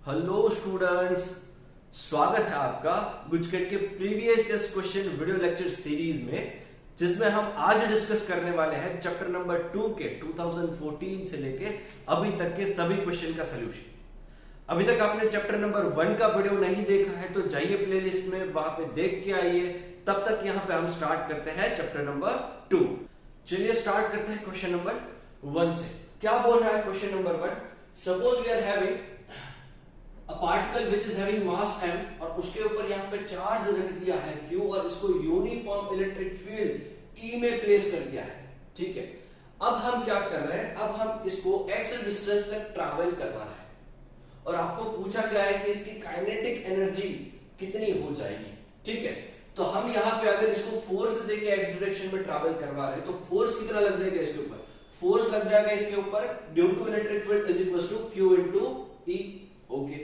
Hello students, स्वागत है आपका गुजकेट के previous year question video lecture series में, जिसमें हम आज डिस्कस करने वाले हैं चैप्टर नंबर 2 के 2014 से लेके अभी तक के सभी क्वेश्चन का सलूशन। अभी तक आपने चैप्टर नंबर 1 का वीडियो नहीं देखा है तो जाइए प्लेलिस्ट में, वहां पे देख के आइए। तब तक यहाँ पे हम स्टार्ट करते हैं चैप्टर नंबर 2। चलिए स्टार्ट करते हैं क्वेश्चन नंबर 1 से। क्या बोल रहा है question number 1? Suppose we are having a particle which is having mass m और उसके ऊपर यहाँ पे चार्ज रख दिया है q और इसको यूनिफॉर्म इलेक्ट्रिक फील्ड E में प्लेस कर दिया है। ठीक है, अब हम क्या कर रहे हैं? अब हम इसको x डिस्टेंस तक ट्रैवल करवा रहे हैं और आपको पूछा गया है कि इसकी काइनेटिक एनर्जी कितनी हो जाएगी। ठीक है, तो हम यहाँ पे अगर इसको फोर्स देके x डायरेक्शन में ट्रैवल करवा रहे हैं तो फोर्स कितना लग जाएगा इसके ऊपर? फोर्स लग जाएगा इसके ऊपर due to electric field is equal to q into E। Okay,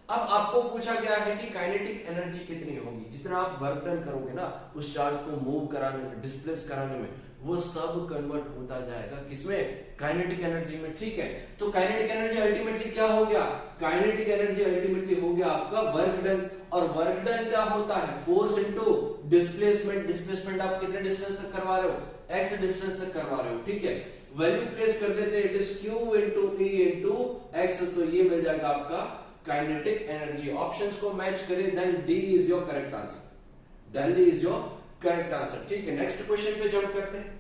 अब आपको पूछा गया है कि काइनेटिक एनर्जी कितनी होगी। जितना आप वर्क डन करोगे ना उस चार्ज को मूव कराने में, डिस्प्लेस कराने में, वो सब कन्वर्ट होता जाएगा किसमें? काइनेटिक एनर्जी में। ठीक है, तो काइनेटिक एनर्जी अल्टीमेटली क्या हो गया? काइनेटिक एनर्जी अल्टीमेटली हो गया आपका वर्क डन। और वर्क डन क्या होता है? Force into displacement. डिस्प्लेसमेंट आप कितने डिस्टेंस तक करवा रहे हो? x डिस्टेंस तक करवा रहे हो। ठीक है, वैल्यू प्लेस कर देते हैं, it is q into e into x, तो ये मिल जाएगा आपका काइनेटिक एनर्जी। ऑप्शंस को मैच करें, then D is your correct answer. D is your correct answer. ठीक है, नेक्स्ट क्वेश्चन पे जंप करते हैं।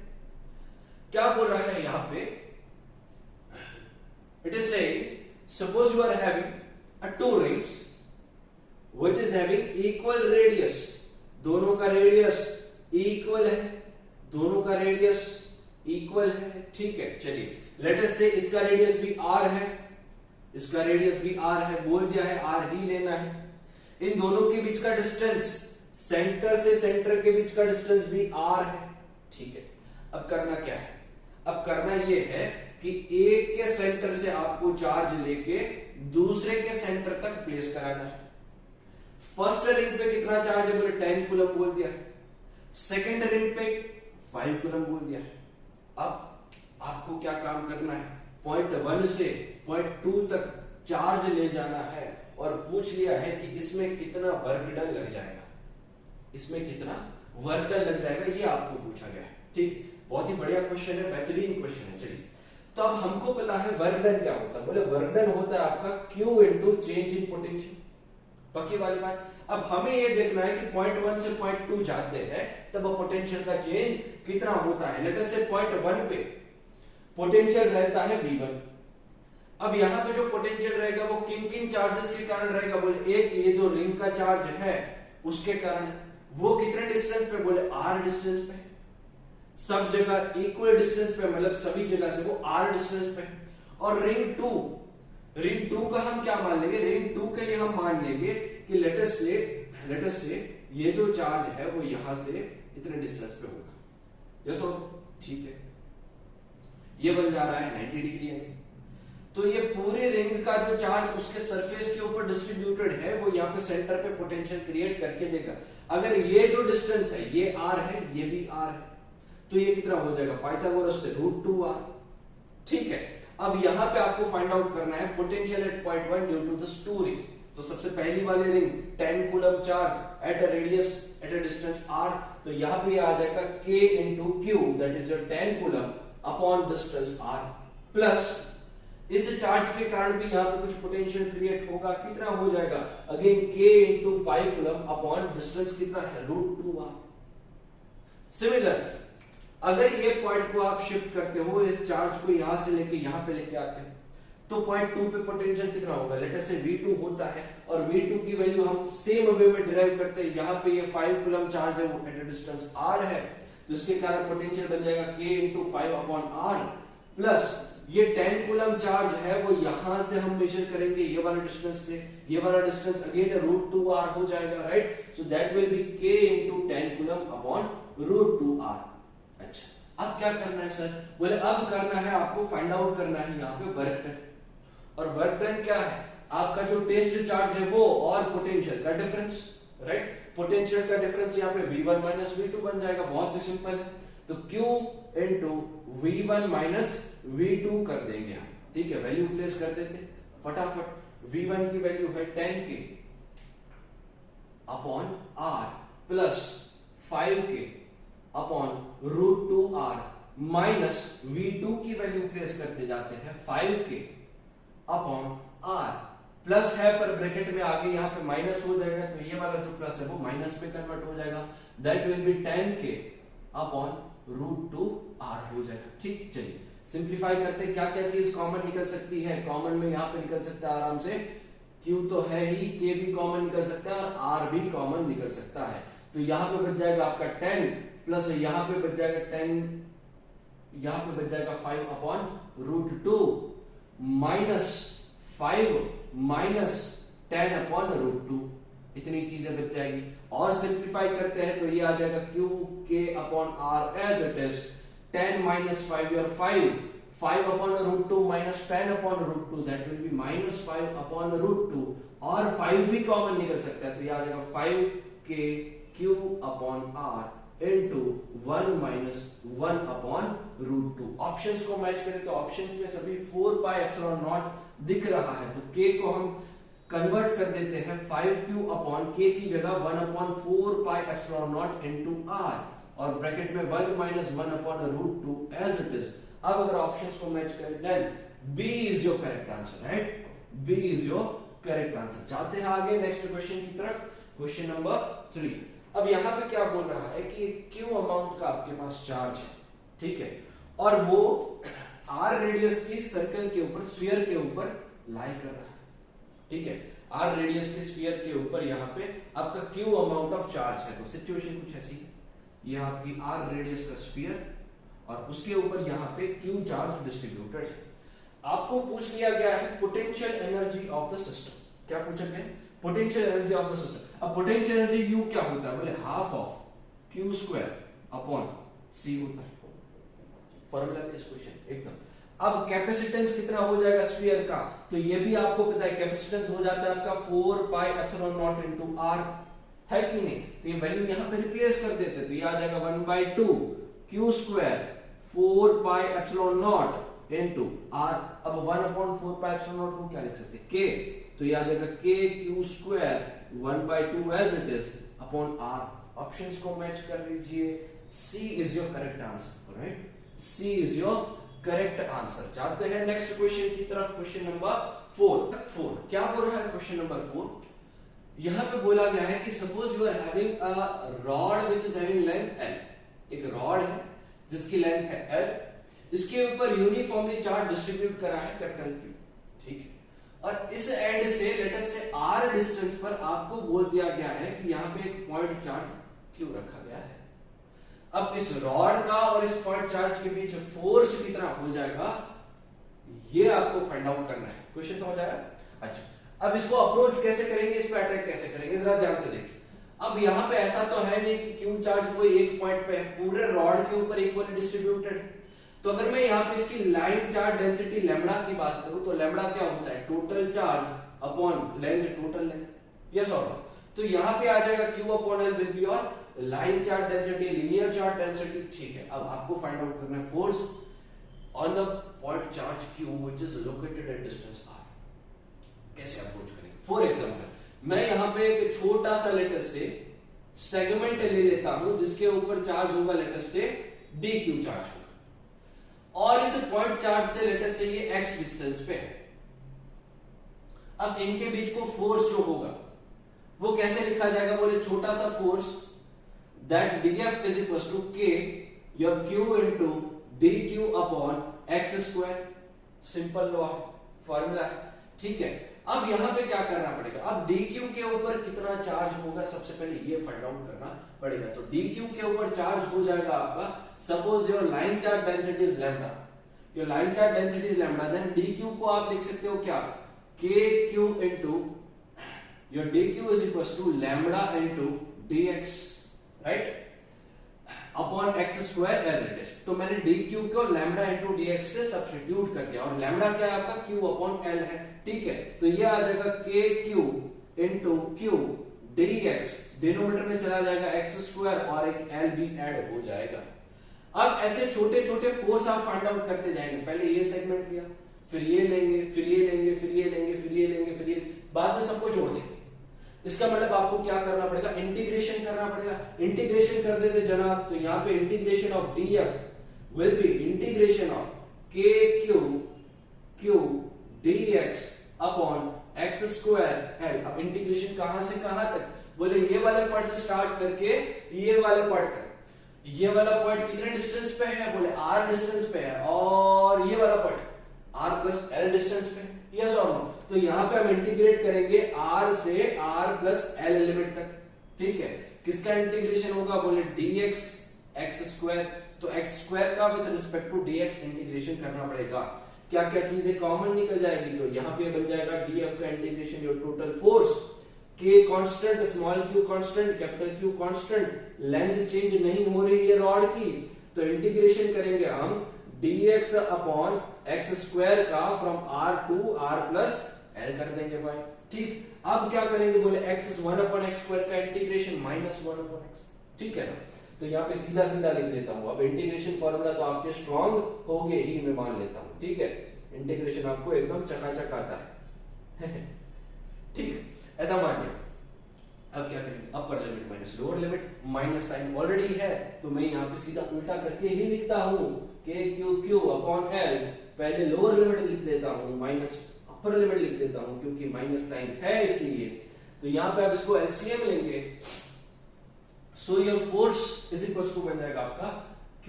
क्या बोल रहा है यहां पे? It is saying suppose you are having a two rings which is having equal radius. दोनों का रेडियस इक्वल है, दोनों का रेडियस इक्वल है। ठीक है, चलिए लेट अस से इसका रेडियस भी r है, इसका रेडियस भी r है, बोल दिया है r ही लेना है। इन दोनों के बीच का डिस्टेंस, सेंटर से सेंटर के बीच का डिस्टेंस भी r है। ठीक है, अब करना क्या है? अब करना ये है कि एक के सेंटर से आपको चार्ज लेके दूसरे के सेंटर तक प्लेस कराना है। फर्स्ट रिंग पे कितना चार्ज है? बोले 10 कूलम बोल दिया है। सेकेंड रिंग पे 5 कूलम बोल दिया है। अब आपको क्या काम करना है? पॉइंट 1 से पॉइंट 2 तक चार्ज ले जाना है और पूछ लिया है कि इसमें कितना वर्क डन लग जाएगा, इसमें कितना वर्क डन लग जाएगा, ये आपको पूछा गया है। ठीक, बहुत ही बढ़िया क्वेश्चन है, बेहतरीन क्वेश्चन है। चलिए, तो अब हमको पता है वर्क डन क्या होता है। बोले वर्क डन होता है आपका Q into change in potential. पक्की वाली बात। अब हमें ये देखना है कि पॉइंट 1 से पॉइंट 2 जाते हैं तब पोटेंशियल का चेंज कितना होता है। लेट अस से पॉइंट 1 पे पोटेंशियल रहता है V1। अब यहां पे जो पोटेंशियल रहेगा वो किन किन चार्जेस के कारण रहेगा? बोले एक ये जो रिंग का चार्ज है उसके कारण। वो कितने डिस्टेंस पे? बोले r डिस्टेंस पे। सब जगह इक्वल डिस्टेंस पे, मतलब सभी जगह से वो r डिस्टेंस पे। और रिंग 2 का हम क्या मान लेंगे? रिंग 2 के लिए हम मान लेंगे कि लेट अस से ये जो चार्ज है वो यहां से इतने डिस्टेंस पे होगा। यस और ठीक है, ये बन जा रहा है 90 डिग्री एंगल। तो ये पूरे रिंग का जो चार्ज उसके सरफेस के ऊपर डिस्ट्रीब्यूटेड है वो यहाँ पे सेंटर पे पोटेंशियल क्रिएट करके देगा। अगर ये जो डिस्टेंस है ये r है, ये भी r है, तो ये कितना हो जाएगा? पाइथागोरस से √2r। ठीक है, अब यहां पे आपको फाइंड आउट करना है potential at point 1 due to this two ring. तो सबसे पहली वाली ring 10 coulomb charge at a radius at a distance r, तो यहां पे आ जाएगा k into q, that is your 10 coulomb upon distance r, plus इस चार्ज के कारण भी यहां पे कुछ पोटेंशियल क्रिएट होगा। कितना हो जाएगा? Again k into 5 coulomb upon distance कितना है? √2r। सिमिलर अगर ये पॉइंट को आप शिफ्ट करते हो, ये चार्ज को यहां से लेके यहां पे लेके आते हैं, तो पॉइंट 2 पे पोटेंशियल कितना होगा? लेट अस से V2 होता है और V2 की वैल्यू हम सेम वे में डिराइव करते हैं। यहां पे ये 5 कूलम चार्ज है, वो एट डिस्टेंस r है, तो इसके कारण पोटेंशियल बन जाएगा k into 5 upon r, plus ये 10 कूलम चार्ज है वो यहां से हम मेजर करेंगे ये वाला डिस्टेंस से, ये वाला डिस्टेंस अगेन √2r हो जाएगा, right? So that will B k into 10 coulomb upon √2r। अच्छा, अब क्या करना है सर? बोले अब करना है आपको फाइंड आउट करना है यहाँ पे वर्क डन। और वर्क डन क्या है? आपका जो टेस्ट चार्ज है वो और पोटेंशियल का डिफरेंस, राइट? पोटेंशियल का डिफरेंस यहाँ पे V1 माइनस V2 बन जाएगा। बहुत ही सिंपल है, तो Q into V1 minus V2 कर देंगे हम। ठीक है, वैल्यू प्लेस कर देते फटाफट। V1 की वैल्यू है 10K upon R plus 5K upon √2R minus V2 की वैल्यू प्लेस करते जाते हैं 5K अपॉन R प्लस है पर ब्रैकेट में आगे यहाँ पे माइनस हो जाएगा, तो ये वाला जो प्लस है वो माइनस में कन्वर्ट हो जाएगा, that will B 10K upon √2R हो जाएगा। ठीक, चलिए सिंप्लीफाई करते हैं, क्या क्या चीज कॉमन निकल सकती है। कॉमन में यहाँ पे निकल सकता है आराम से, Q तो है ही, K भी कॉमन निकल सकता है और R भी कॉमन निकल सकता है। तो यहाँ पे बच जाएगा आपका 10 प्लस यहाँ पे बच जाएगा 10, यहाँ पे बच जाएगा 5 अपॉन √2 माइनस 5 माइनस 10 अपॉन √2, इतनी चीजें बच जाएगी। और सिंप्लीफाई करते हैं तो ये आ जाएगा Q K upon R as it is 10 minus 5 और 5 upon √2 minus 10 upon √2, that will be minus 5 upon √2 और 5 भी कॉमन निकल सकता है, तो ये आ जाएगा 5K Q upon R into 1 minus 1 upon √2। Options को मैच करें तो ऑप्शंस में सभी 4πε0 दिख रहा है, तो K को हम कन्वर्ट कर देते हैं 5Q अपॉन K की जगह 1 अपॉन 4πε0 इंटू R और ब्रैकेट में 1 minus 1 upon √2 as it is. अब अगर ऑप्शंस को मैच करें then B is your correct answer, right, B is your correct answer. जाते हैं आगे नेक्स्ट क्वेश्चन की तरफ, क्वेश्चन नंबर 3। अब यहां पे क्या बोल रहा है कि Q अमाउंट का आपके पास चार्ज है, ठीक है, और वो R रेडियस की सर्कल के ऊपर, स्फीयर के ऊपर लाई कर रहा है, ठीक है, R रेडियस के स्फीयर के ऊपर यहाँ पे आपका Q अमाउंट ऑफ चार्ज है। तो सिचुएशन कुछ ऐसी है, ये आपकी R रेडियस का स्फीयर और उसके ऊपर यहाँ पे Q चार्ज डिस्ट्रीब्यूटेड है। आपको पूछ लिया गया है potential energy of the system. क्या पूछा गया है? Potential energy of the system. अब पोटेंशियल एनर्जी U क्या होता है? बोले half of Q square upon C होता है, फॉर्मूला में इस क्वेश्चन एकदम। अब कैपेसिटेंस कितना हो जाएगा स्फीयर का, तो ये भी आपको पता है, कैपेसिटेंस हो जाता है आपका 4πε0 इंटू R, है कि नहीं? तो ये वैल्यू यहां पे रिप्लेस कर देते, तो ये आ जाएगा 1/2 Q स्क्वायर 4πε0 इंटू R। अब 1/4πε0 को क्या लिख सकते हैं? K, तो ये आ जाएगा K Q square 1/2 as it is upon R। Options को मैच कर लीजिए, C is your correct answer, right, C is your correct answer. जाते हैं नेक्स्ट क्वेश्चन की तरफ, क्वेश्चन नंबर 4। क्या बोल रहा है क्वेश्चन नंबर 4? यहां पे बोला गया है कि suppose you are having a rod which is having length L, एक रॉड है जिसकी लेंथ है L, इसके ऊपर यूनिफॉर्मली चार्ज डिस्ट्रीब्यूट करा है कैपिटल Q, ठीक है, और इस एंड से लेट अस से R डिस्टेंस पर आपको बोल दिया गया है कि यहां पे एक पॉइंट चार्ज Q रखा गया है। अब इस रॉड का और इस पॉइंट चार्ज के बीच फोर्स कितना हो जाएगा, ये आपको फाइंड आउट करना है। क्वेश्चन समझ आया? अच्छा, अब इसको अप्रोच कैसे करेंगे, इस पे अटैक कैसे करेंगे, जरा ध्यान से देखिए। अब यहाँ पे ऐसा तो है नहीं कि Q चार्ज कोई एक पॉइंट पे है, पूरे रॉड के ऊपर इक्वली डिस्ट्रीब्यूटेड है। तो अगर मैं यहाँ पे इसकी लाइन चार्ज डेंसिटी लैम्बडा की बात करूं तो लैम्बडा क्या होता है? Total charge upon length, total length, yes और नो। तो यहाँ पे आ जाएगा Q upon L will be your line charge density, linear charge density, ठीक है। अब आपको फाइंड आउट करना है force on the point charge Q which is located at distance R। कैसे अप्रोच करेंगे? फॉर एग्जांपल मैं यहाँ पे एक छोटा सा लेटेस्ट से सेगमेंट ले लेता हूं जिसके ऊपर चार्ज होगा लेटेस्ट से dq चार्ज होगा, और इस पॉइंट चार्ज से लेटेस्ट से ये x डिस्टेंस पे है। अब इनके बीच को फोर्स जो होगा वो कैसे लिखा जाएगा? बोले छोटा सा force that df is equals to k your q into dq upon x square, simple law है, फॉर्मूला है, ठीक है। अब यहां पे क्या करना पड़ेगा? अब dq के ऊपर कितना चार्ज होगा सबसे पहले ये फाइंड आउट करना पड़ेगा। तो dq के ऊपर चार्ज हो जाएगा आपका, suppose your line charge density is lambda, your line charge density is lambda, then dq को आप लिख सकते हो क्या? kq into your dq is equals to lambda into dx, right, upon x square as it is. तो मैंने dq को lambda into dx से सब्स्टिट्यूट कर दिया, और लैम्बडा क्या है आपका? q अपॉन l है, ठीक है। तो ये आ जाएगा kq into q dx, denominator में चला जाएगा एक्स स्क्वायर और एक l भी ऐड हो जाएगा। अब ऐसे छोटे छोटे फोर्स आप फाइंड आउट करते जाएंगे। पहले ये सेगमेंट लिया, फिर ये लेंगे, फिर ये लेंगे, फिर ये लेंगे, फिर ये लेंगे, फिर ये, बाद में सबको जोड़ देंगे। इसका मतलब आपको क्या करना पड़ेगा, इंटीग्रेशन करना पड़ेगा। इंटीग्रेशन कर देते जनाब, तो यहाँ पे integration of df will be integration of k Q dx upon x square l। अब इंटीग्रेशन कहां से कहां तक, बोले ये वाले पार्ट से स्टार्ट करके ये वाले पार्ट तक। ये वाला पार्ट कितने डिस्टेंस पे है, बोले r डिस्टेंस पे है, और ये वाला part r plus l distance पे है, यस और नो। तो यहां पे हम इंटीग्रेट करेंगे r से r प्लस l लिमिट तक, ठीक है। किसका इंटीग्रेशन होगा, बोले dx x स्क्वायर, तो x स्क्वायर का with respect to dx integration करना पड़ेगा। क्या क्या चीजें कॉमन निकल जाएगी, तो यहाँ पे बन जाएगा df का integration your total force, k constant, small q constant, capital Q constant, length change नहीं हो रही है रॉड की, तो इंटीग्रेशन करेंगे हम dx अपॉन x स्क्वायर का from r to r plus l कर देंगे भाई, ठीक। अब क्या करेंगे, बोले x is 1 upon x square का इंटीग्रेशन माइनस 1 अपॉन x, ठीक है ना। तो यहाँ पे सीधा सीधा लिख देता हूं। अब इंटीग्रेशन फॉर्मूला तो आपके स्ट्रॉन्ग हो गए ही, मैं मान लेता हूं, ठीक है। इंटीग्रेशन आपको एकदम चकाचक आता है ठीक, ऐसा मान लिया। अब क्या करेंगे, upper limit minus lower limit, minus sine already है तो मैं यहाँ पे सीधा उल्टा करके ही लिखता हूँ, k क्यू अपॉन l, पहले लोअर लिमिट लिख देता हूँ, माइनस अपर लिमिट लिख देता हूँ क्योंकि माइनस साइन है इसलिए। तो यहाँ पे आप इसको एलसीएम लेंगे, so your force is equal to बन जाएगा आपका k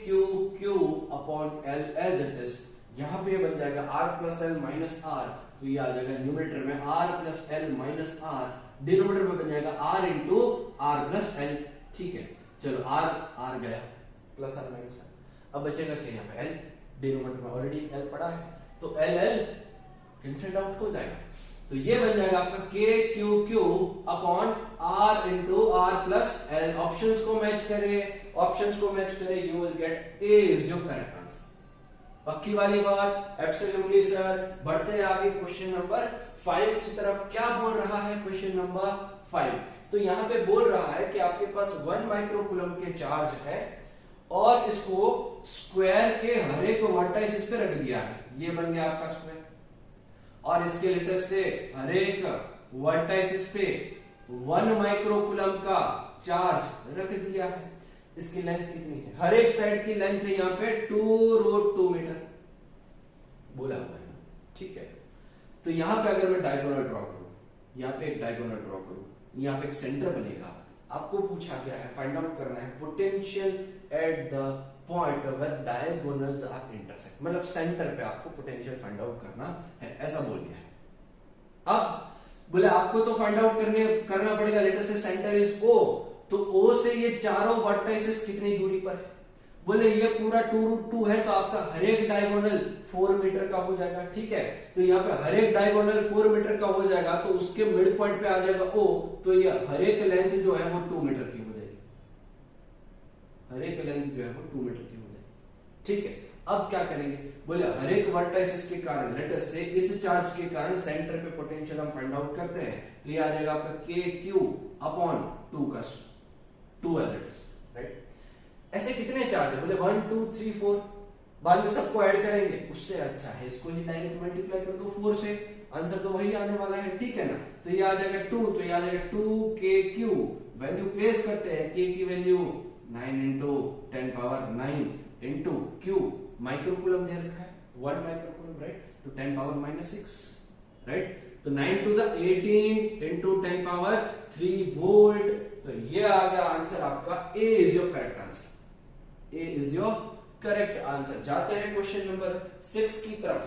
Q upon l as it is. यहाँ पे बन जाएगा r plus L minus R, तो ये आ जाएगा न्यूमरेटर में r plus L minus R, denominator में बन जाएगा r into R plus L, ठीक है। चलो r गया, प्लस आर माइनस आर, अब बचेगा क्या यहाँ पे l, डिनोमिनेटर में ऑलरेडी l पड़ा है, तो l कैंसिल आउट हो जाएगा। तो ये बन जाएगा आपका k Q upon r into R plus L. Options को मैच करें, you will get a is your correct answer. पक्की वाली बात, एब्सोल्युटली सर। बढ़ते हैं आगे क्वेश्चन नंबर 5 की तरफ। क्या बोल रहा है क्वेश्चन नंबर 5, तो यहाँ पे बोल रहा है कि आपके पास 1 माइक्रोकूलम के चार्ज है और इसको स्क्वायर के हर एक वर्टाइसिस पे रख दिया है, ये बन गया आपका स्क्वायर, और इसके लेटेस्ट से हर एक वर्टाइसिस पे 1 माइक्रोकूलम का चार्ज रख दिया है। इसकी लेंथ कितनी है, हर एक साइड की लेंथ है यहाँ पे 2√2 मीटर बोला हुआ है, ठीक है। तो यहां पे अगर मैं डायगोनल ड्रॉ करूं, यहाँ पे एक डायगोनल ड्रॉ करूं, यहाँ पे एक सेंटर बनेगा। आपको पूछा गया है, फाइंड आउट करना है potential at the point where diagonals are intersect, मतलब सेंटर पे आपको पोटेंशियल फाइंड आउट करना है, ऐसा बोल दिया है। अब बोले आपको तो फाइंड आउट करना पड़ेगा, लेटर से सेंटर इज O, तो O से ये चारों वर्टाइसेस कितनी दूरी पर है, बोले ये पूरा 2√2 है, तो आपका हर एक डायगोनल 4 मीटर का हो जाएगा, ठीक है। तो यहाँ पे हर एक डायगोनल 4 मीटर का हो जाएगा, तो उसके मिड पॉइंट पे आ जाएगा O, तो ये हर एक लेंथ जो है वो 2 मीटर की हो जाएगी, हर एक लेंथ जो है वो 2 मीटर की हो जाएगी, ठीक है। अब क्या करेंगे, बोले हर एक वर्टाइसिस के कारण, लेट अस से इस चार्ज के कारण सेंटर पे पोटेंशियल हम फाइंड आउट करते हैं, तो ये आ जाएगा आपका k क्यू अपॉन 2 का 2 एज इट इज, राइट। ऐसे कितने चार्ज है, बोले 1 2 3 4, बाद में सबको ऐड करेंगे, उससे अच्छा है इसको ही डायरेक्ट मल्टीप्लाई कर दो 4 से, आंसर तो वही आने वाला है, ठीक है ना। तो ये आ जाएगा 2, तो ये आ जाएगा 2kq, वैल्यू प्लेस करते हैं, k की value 9 into 10 power 9 into q, microcoulomb दे रखा है 1 माइक्रोकूलम, राइट, तो 10 पावर -6, राइट। तो 9 to the 18 into 10 power 3 volt, तो ये आ गया आंसर आपका, A is your correct answer, A is your correct answer. जाते हैं क्वेश्चन नंबर 6 की तरफ।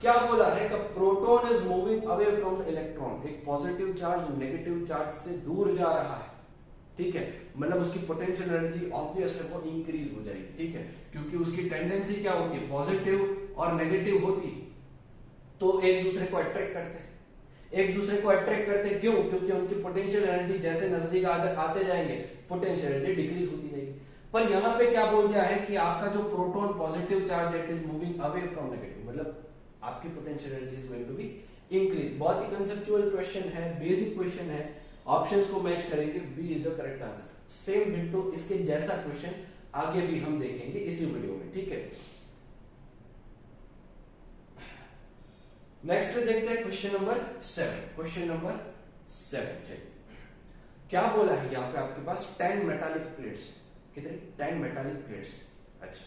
क्या बोला है कि proton is moving away from the electron, एक पॉजिटिव चार्ज नेगेटिव चार्ज से दूर जा रहा है, ठीक है, मतलब उसकी पोटेंशियल एनर्जी ऑब्वियस है वो इंक्रीज हो जाएगी, ठीक है, क्योंकि उसकी टेंडेंसी क्या होती है, पॉजिटिव और नेगेटिव होती है, तो एक दूसरे को अट्रैक्ट करते हैं, क्यों, क्योंकि उनकी पोटेंशियल एनर्जी जैसे नजदीक आते जाएंगे पोटेंशियल एनर्जी डिक्रीज होती जाएगी। पर यहाँ पे क्या बोल दिया है कि आपका जो proton positive charge it is moving away from negative, मतलब आपकी potential energy is going to be increase. बहुत ही कंसेप्चुअल क्वेश्चन है, बेसिक क्वेश्चन है, ऑप्शंस को मैच करेंगे, B is the correct answer. Same ditto इसके जैसा क्वेश्चन आगे भी हम देखेंगे इसी वीडियो में, ठीक है। नेक्स्ट देखते हैं क्वेश्चन नंबर 7। क्वेश्चन नंबर 7 चलिए क्या बोला है यहाँ पे आपके पास 10 मेटालिक प्लेट्स। कितनी? 10 मेटालिक प्लेट्स। अच्छा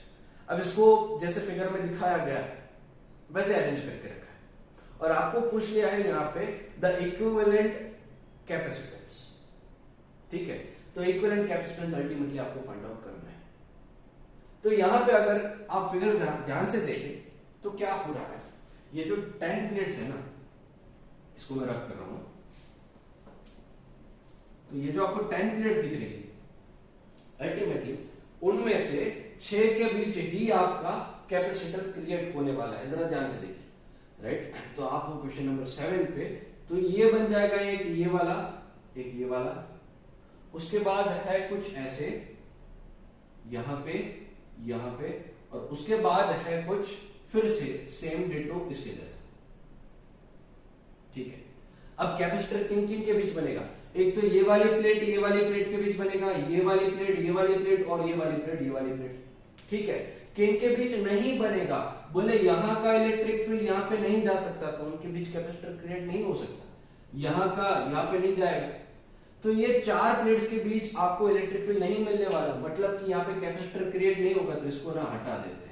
अब इसको जैसे फिगर में दिखाया गया है वैसे अरेंज करके रखा है और आपको पूछ लिया है यहाँ पे द इक्विवेलेंट कैपेसिटेंस। ठीक है, तो इक्विवेलेंट कैपेसिटेंस अल्टीमेटली आपको फाइंड आउट करना है। तो यहां पे अगर आप फिगर ध्यान से देखें तो क्या हो रहा है, ये जो 10 प्लेट्स है ना, इसको मैं रख कर रहा हूं, तो ये जो आपको 10 प्लेट्स दिख रही है अल्टीमेटली उनमें से 6 के बीच ही आपका कैपेसिटर क्रिएट होने वाला है। जरा ध्यान से देखिए, राइट। तो आप हो क्वेश्चन नंबर 7 पे, तो ये बन जाएगा एक ये वाला, एक ये वाला, उसके बाद है कुछ ऐसे यहां पे और उसके बाद है कुछ फिर से सेम डेटो इसके जैसा। ठीक है, अब कैपेसिटर किन किन के बीच बनेगा? एक तो ये वाली प्लेट के बीच बनेगा, ये वाली प्लेट और ये वाली प्लेट। ठीक है, किन के बीच नहीं बनेगा? बोले यहां का इलेक्ट्रिक फील्ड यहां पे नहीं जा सकता तो उनके बीच कैपेसिटर क्रिएट नहीं हो सकता, यहां का यहां पे नहीं जाएगा। तो ये 4 प्लेट्स के बीच आपको इलेक्ट्रिक फील्ड नहीं मिलने वाला, मतलब कि यहाँ पे कैपेसिटर क्रिएट नहीं होगा। तो इसको ना हटा देते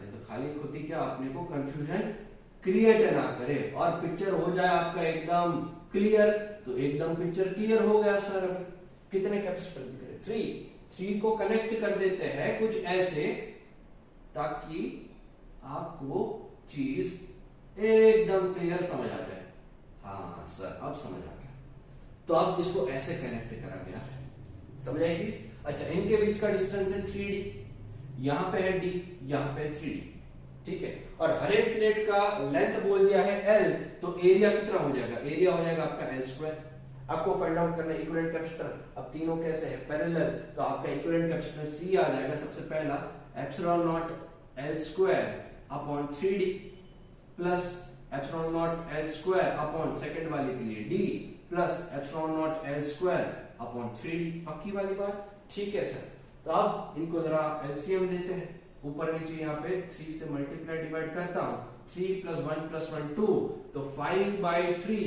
तो खाली खुदी क्या अपने को कंफ्यूजन क्रिएट ना करे और पिक्चर हो जाए आपका एकदम क्लियर। तो एकदम पिक्चर क्लियर हो गया सर। कितने कैपेसिटर दिख रहे? 3 को कनेक्ट कर देते हैं कुछ ऐसे ताकि आपको चीज एकदम क्लियर समझ आ जाए। हाँ सर अब समझ आ गया। तो अब इसको ऐसे कनेक्ट करा गया है, समझ आई चीज? अच्छा, इनके बीच का डिस्टेंस है 3d, यहां पे है d, यहां पे है 3d। ठीक है, और हर एक प्लेट का लेंथ बोल दिया है l, तो एरिया कितना हो जाएगा? एरिया हो जाएगा आपका l²। आपको फाइंड आउट करना है इक्विवेलेंट कैपेसिटर। अब तीनों कैसे है? पैरेलल, तो आपका इक्विवेलेंट कैपेसिटर C आ जाएगा सबसे पहला epsilon not l² upon 3d plus epsilon not l² upon second वाले के लिए d plus epsilon not l² upon 3d। पक्की वाली बात? ठीक है सर। तो अब इनको जरा एलसीएम लेते हैं, ऊपर नीचे यहाँ पे 3 से मल्टीप्लाई डिवाइड करता हूं, 3 + 1 + 1 2, तो 5/3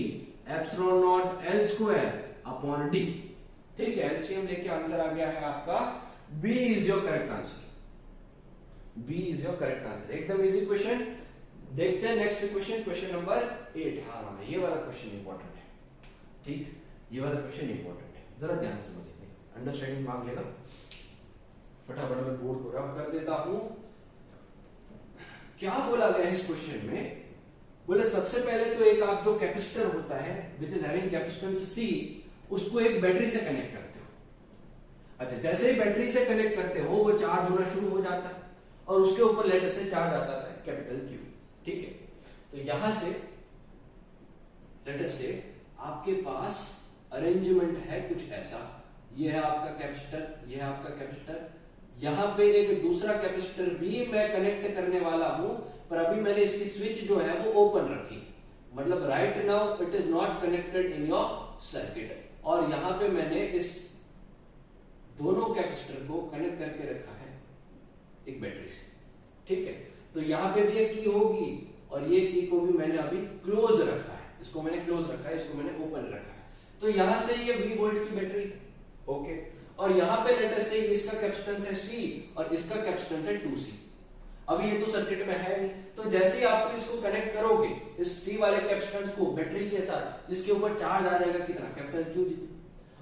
epsilon not l² upon d। ठीक है, एलसीएम लेके आंसर आ गया है आपका B is your correct answer. B is your correct answer. एकदम इजी क्वेश्चन। देखते हैं नेक्स्ट क्वेश्चन, क्वेश्चन नंबर 8। हाँ ये वाला क्वेश्चन इंपॉर्टेंट है। ठीक, ये वाला क्वेश्चन इंपॉर्टेंट है, जरा ध्यान से समझिए, अंडरस्टैंडिंग मांग लेगा। फटाफट मैं बोर्ड को रब कर देता हूं। क्या बोला गया है इस क्वेश्चन में? बोले सबसे पहले तो एक आप जो कैपेसिटर होता है विच इज हैविंग कैपेसिटेंस C, उसको एक बैटरी से कनेक्ट करते हो। अच्छा, जैसे ही बैटरी से कनेक्ट करते हो वो चार्ज होना शुरू हो जाता है और उसके ऊपर लेटर से चार्ज आता है कैपिटल Q। ठीक है, तो यहां से लेटर से आपके पास अरेंजमेंट है कुछ ऐसा, ये है आपका कैपेसिटर, ये है आपका कैपेसिटर, यहां पे एक दूसरा कैपेसिटर भी मैं कनेक्ट करने वाला हूं, पर अभी मैंने इसकी स्विच जो है वो ओपन रखी, मतलब right now it is not connected in your circuit. और यहां पे मैंने इस दोनों कैपेसिटर को कनेक्ट करके रखा है एक बैटरी से। ठीक है, तो यहां पे भी एक की होगी और ये की को भी मैंने अभी क्लोज रखा है, इसको मैंने क्लोज रखा है, इसको मैंने ओपन रखा है। तो यहां से ये V वोल्ट की बैटरी, ओके, और यहां पे लेटर से इसका कैपेसिटेंस है C और इसका कैपेसिटेंस है 2C। अभी ये तो सर्किट में है नहीं, तो जैसे ही आप इसको कनेक्ट करोगे इस C वाले कैपेसिटेंस को बैटरी के साथ, जिसके ऊपर चार्ज आ जाएगा कितना? कैपिटल Q जितना,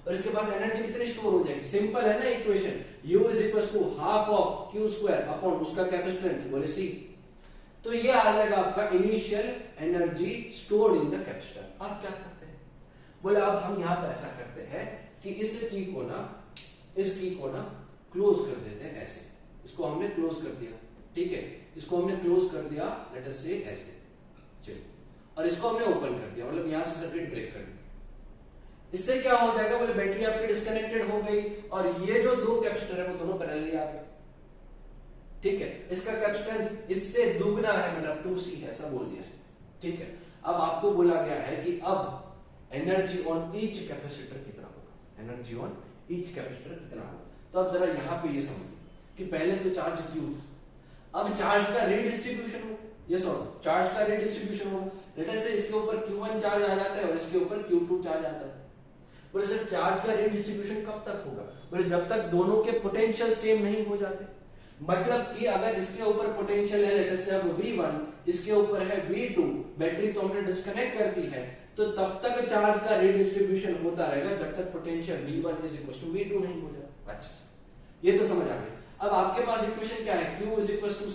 और इसके पास एनर्जी कितनी स्टोर हो जाएगी? सिंपल है ना equation, U = half of Q² upon उसका कैपेसिटेंस बोले C। तो ये आ जाएगा आपका initial energy stored in the capacitor. अब क्या करते हैं? बोले अब हम यहां पर ऐसा करते हैं कि इस की को ना क्लोज कर देते हैं ऐसे, इसको हमने क्लोज कर दिया। ठीक है, इसको हमने क्लोज कर दिया लेट अस से ऐसे, चलिए, और इसको हमने ओपन कर दिया, मतलब यहां से सर्किट ब्रेक कर दिया। इससे क्या हो जाएगा? बोले बैटरी आपकी डिस्कनेक्टेड हो गई और ये जो दो कैपेसिटर है वो दोनों पैरेलली आ गए। ठीक है, इसका कैपेसिटेंस इससे दुगना है, मतलब 2C है, ऐसा बोल दिया है। ठीक है, अब आपको बोला गया है कि अब एनर्जी ऑन ईच कैपेसिटर कितना होगा, एनर्जी ऑन ईच कैपेसिटर कितना होगा। तो अब जरा यहां पे ये समझिए कि पहले तो चार्ज Q था, अब चार्ज का रीडिस्ट्रीब्यूशन हो, यस और चार्ज का रीडिस्ट्रीब्यूशन होगा। लेट अस से इसके ऊपर Q1 चार्ज आ जाता है और इसके ऊपर Q2 चार्ज आता है। बोले सर चार्ज का रीडिस्ट्रीब्यूशन कब तक होगा? बोले जब तक दोनों के पोटेंशियल सेम नहीं हो जाते। मतलब कि अगर इसके ऊपर पोटेंशियल है लेट अस से अब V1, इसके ऊपर है V2, बैटरी तो हमने डिस्कनेक्ट कर दी है, तो तब तक चार्ज का रीडिस्ट्रीब्यूशन होता रहेगा जब तक पोटेंशियल V1 V2 नहीं हो जाता। अच्छा ये तो समझ आ गया। अब आपके पास इक्वेशन क्या है, Q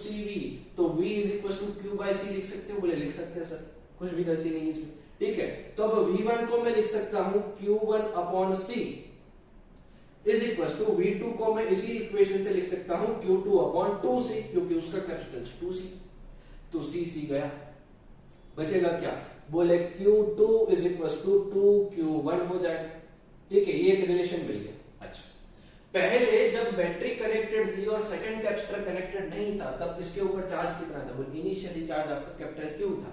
CV, तो V Q/C लिख सकते हो? बोले लिख सकते हैं सर, कुछ भी गलती नहीं है इसमें। ठीक है, तो अब V1 को मैं लिख सकता हूं Q1/C is equal to V2 को मैं इसी इक्वेशन से लिख सकता हूं Q2/2C, क्योंकि उसका कैपेसिटेंस 2C, तो C गया, बचेगा क्या? बोले Q2 is equal to 2Q1 हो जाएगा। ठीक है, ये एक रिलेशन मिल गया। अच्छा, पहले जब बैटरी कनेक्टेड थी और सेकंड कैपेसिटर कनेक्टेड नहीं था तब इसके ऊपर चार्ज कितना था? वो इनिशियली चार्ज आपका कैपिटल Q था,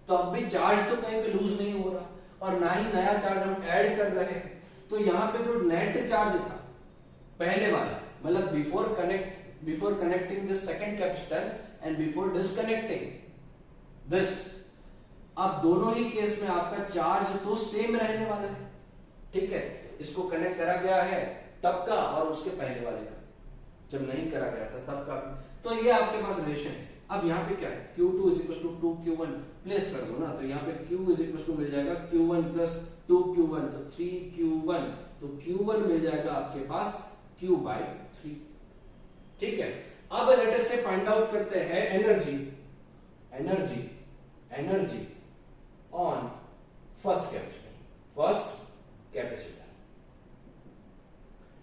तो अब भी चार्ज तो कहीं पे लूज नहीं हो रहा और ना ही नया चार्ज हम ऐड कर रहे हैं। तो यहाँ पे जो नेट चार्ज था पहले वाला, मतलब before connecting this second capacitor and before disconnecting this, अब दोनों ही केस में आपका चार्ज तो सेम रहने वाला है। ठीक है, इसको कनेक्ट करा गया है तब का और उसके पहले वाले का जब नहीं करा गया था तब का, तो ये आपके पास रिलेशन है। अब यहाँ पे क्या है, Q2 is equal to 2Q1 place कर दो ना, तो यहाँ पे Q इज इक्वल टू मिल जाएगा Q1 प्लस 2Q1, तो 3Q1, तो Q1 मिल जाएगा आपके पास Q/3। ठीक है, अब लेट अस से फाइंड आउट करते हैं energy on first capacitor,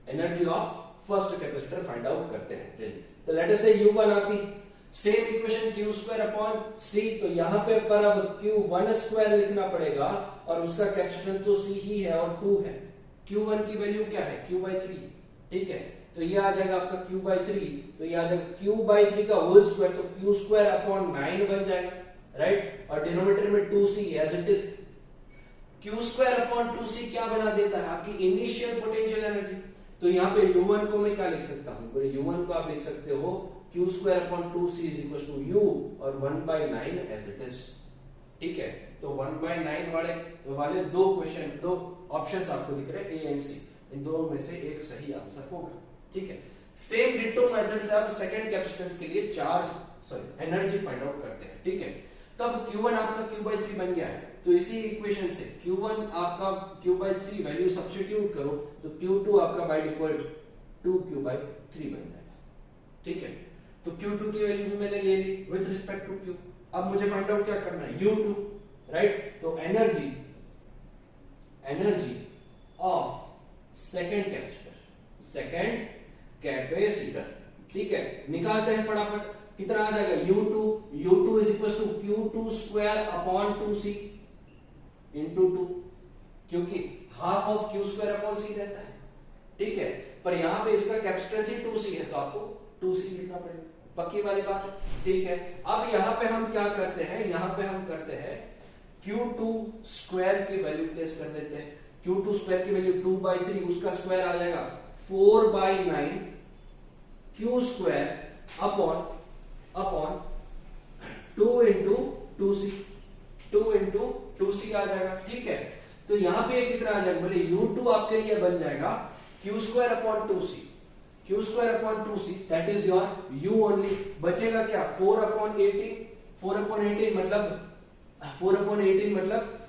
energy of first capacitor find out करते हैं। तो लेट अस से U1 आती, सेम इक्वेशन Q2/C, तो यहां पे पर अब Q1² लिखना पड़ेगा और उसका कैपेसिटेंस तो C ही है और 2 है। Q1 की वैल्यू क्या है? Q/3। ठीक है, तो ये आ जाएगा आपका Q/3, तो ये आ जाएगा Q/3 का होल स्क्वायर, तो Q²/9 बन जाएगा, राइट। और डिनोमिनेटर में 2C as it is. Q²/2C क्या बना देता है? आपकी इनिशियल पोटेंशियल एनर्जी। तो यहाँ पे U1 को मैं क्या लिख सकता हूँ? U1 को आप लिख सकते हो Q²/2C is equal to U और 1/9 एज इट इज। ठीक है, तो 1/9 वाले दो ऑप्शंस आपको दिख रहे हैं A एंड C, इन दोनों में से एक सही आंसर होगा। ठीक है, सेम डिटो मेथड से आप सेकंड कैपेसिटेंस के लिए एनर्जी फाइंड आउट करते हैं। ठीक है, तब Q1 आपका Q/3 बन गया है, तो इसी इक्वेशन से Q1 आपका Q/3 वैल्यू सब्स्टिट्यूट करो तो Q2 आपका बाय डिफॉल्ट 2Q/3 बन जाएगा। ठीक है, तो Q2 की वैल्यू भी मैंने ले ली विद रिस्पेक्ट टू Q। अब मुझे फाइंड आउट क्या करना है? U2, right. तो एनर्जी ऑफ सेकंड कैपेसिटर, ठीक है, निकालते हैं फटाफट। कितना आ जाएगा? U2 is equal to Q2²/2C into 2, क्योंकि हाफ ऑफ Q²/C रहता है। ठीक है, पर यहां पे इसका कैपेसिटेंस ही 2C है, तो आपको 2C लिखना पड़ेगा, पक्की वाली बात है। ठीक है, अब यहां पे हम क्या करते हैं? यहां पे हम करते हैं Q2² की वैल्यू प्लेस कर देते हैं। Q2² की वैल्यू 2/3, उसका स्क्वायर आ जाएगा 4/9 Q² अपॉन 2 इंटू 2C आ जाएगा। ठीक है, तो यहां पे कितना आ जाएगा? बोले U2 आपके लिए बन जाएगा Q²/2C, that is your U only. बचेगा क्या? 4/18 मतलब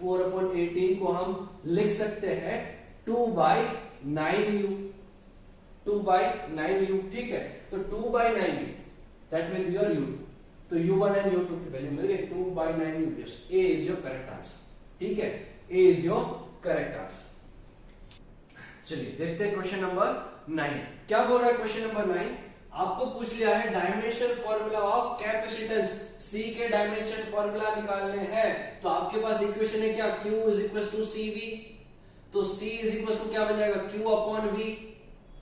4/18 को हम लिख सकते हैं 2/9U। ठीक है, तो 2/9U that will be your U2। तो U1 एंड U2 की वैल्यू मिल गई 2/9U। A is your correct answer. ठीक है, A is your correct answer. चलिए देखते हैं क्वेश्चन नंबर 9 क्या बोल रहा है। क्वेश्चन नंबर 9 आपको पूछ लिया है dimension formula of capacitance. C के डायमेंशन फॉर्मूला निकालने हैं, तो आपके पास इक्वेशन है क्या? Q is equal to CV, तो C इज इक्वल टू क्या बन जाएगा? Q/V।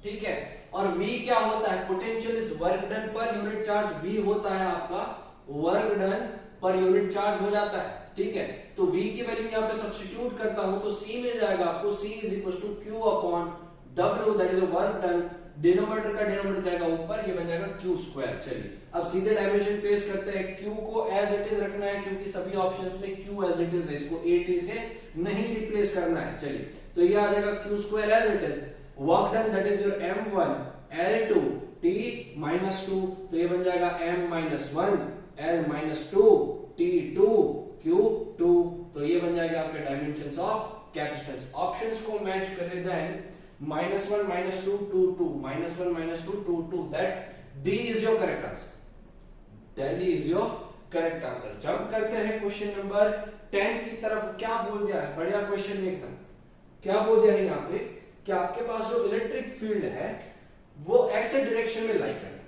ठीक है, और V क्या होता है? Potential is work done per unit charge. V होता है आपका work done per unit charge हो जाता है। ठीक है, तो V की वैल्यू यहां पे सब्स्टिट्यूट करता हूं तो C मिल जाएगा आपको। C is equal to Q/W, that is work done denominator का डिनोमिनेटर जाएगा ऊपर, ये बन जाएगा क्यू स्क्वायर। चलिए अब सीधे डायमेंशन पेश करते हैं। क्यू को एज इट इज रखना है क्योंकि सभी ऑप्शंस में क्यू एज इट इज है, इसको एटी से नहीं रिप्लेस करना है। चलिए तो ये आ जाएगा Q square as it is, work done that is your m1 L2 t -2, तो ये बन जाएगा m-1 L-2 t2 q2, तो ये बन जाएगा आपके डायमेंशंस ऑफ कैपेसिटेंस। ऑप्शंस को मैच करें then -1 -2 2 2 -1 -2 2 2, that D is your correct answer. D is your correct answer. Jump करते हैं क्वेश्चन नंबर 10 की तरफ। क्या बोल दिया है, बढ़िया क्वेश्चन एकदम। क्या बोल दिया है यहाँ पे कि आपके पास जो इलेक्ट्रिक फील्ड है वो एक्स डायरेक्शन में लाई कर,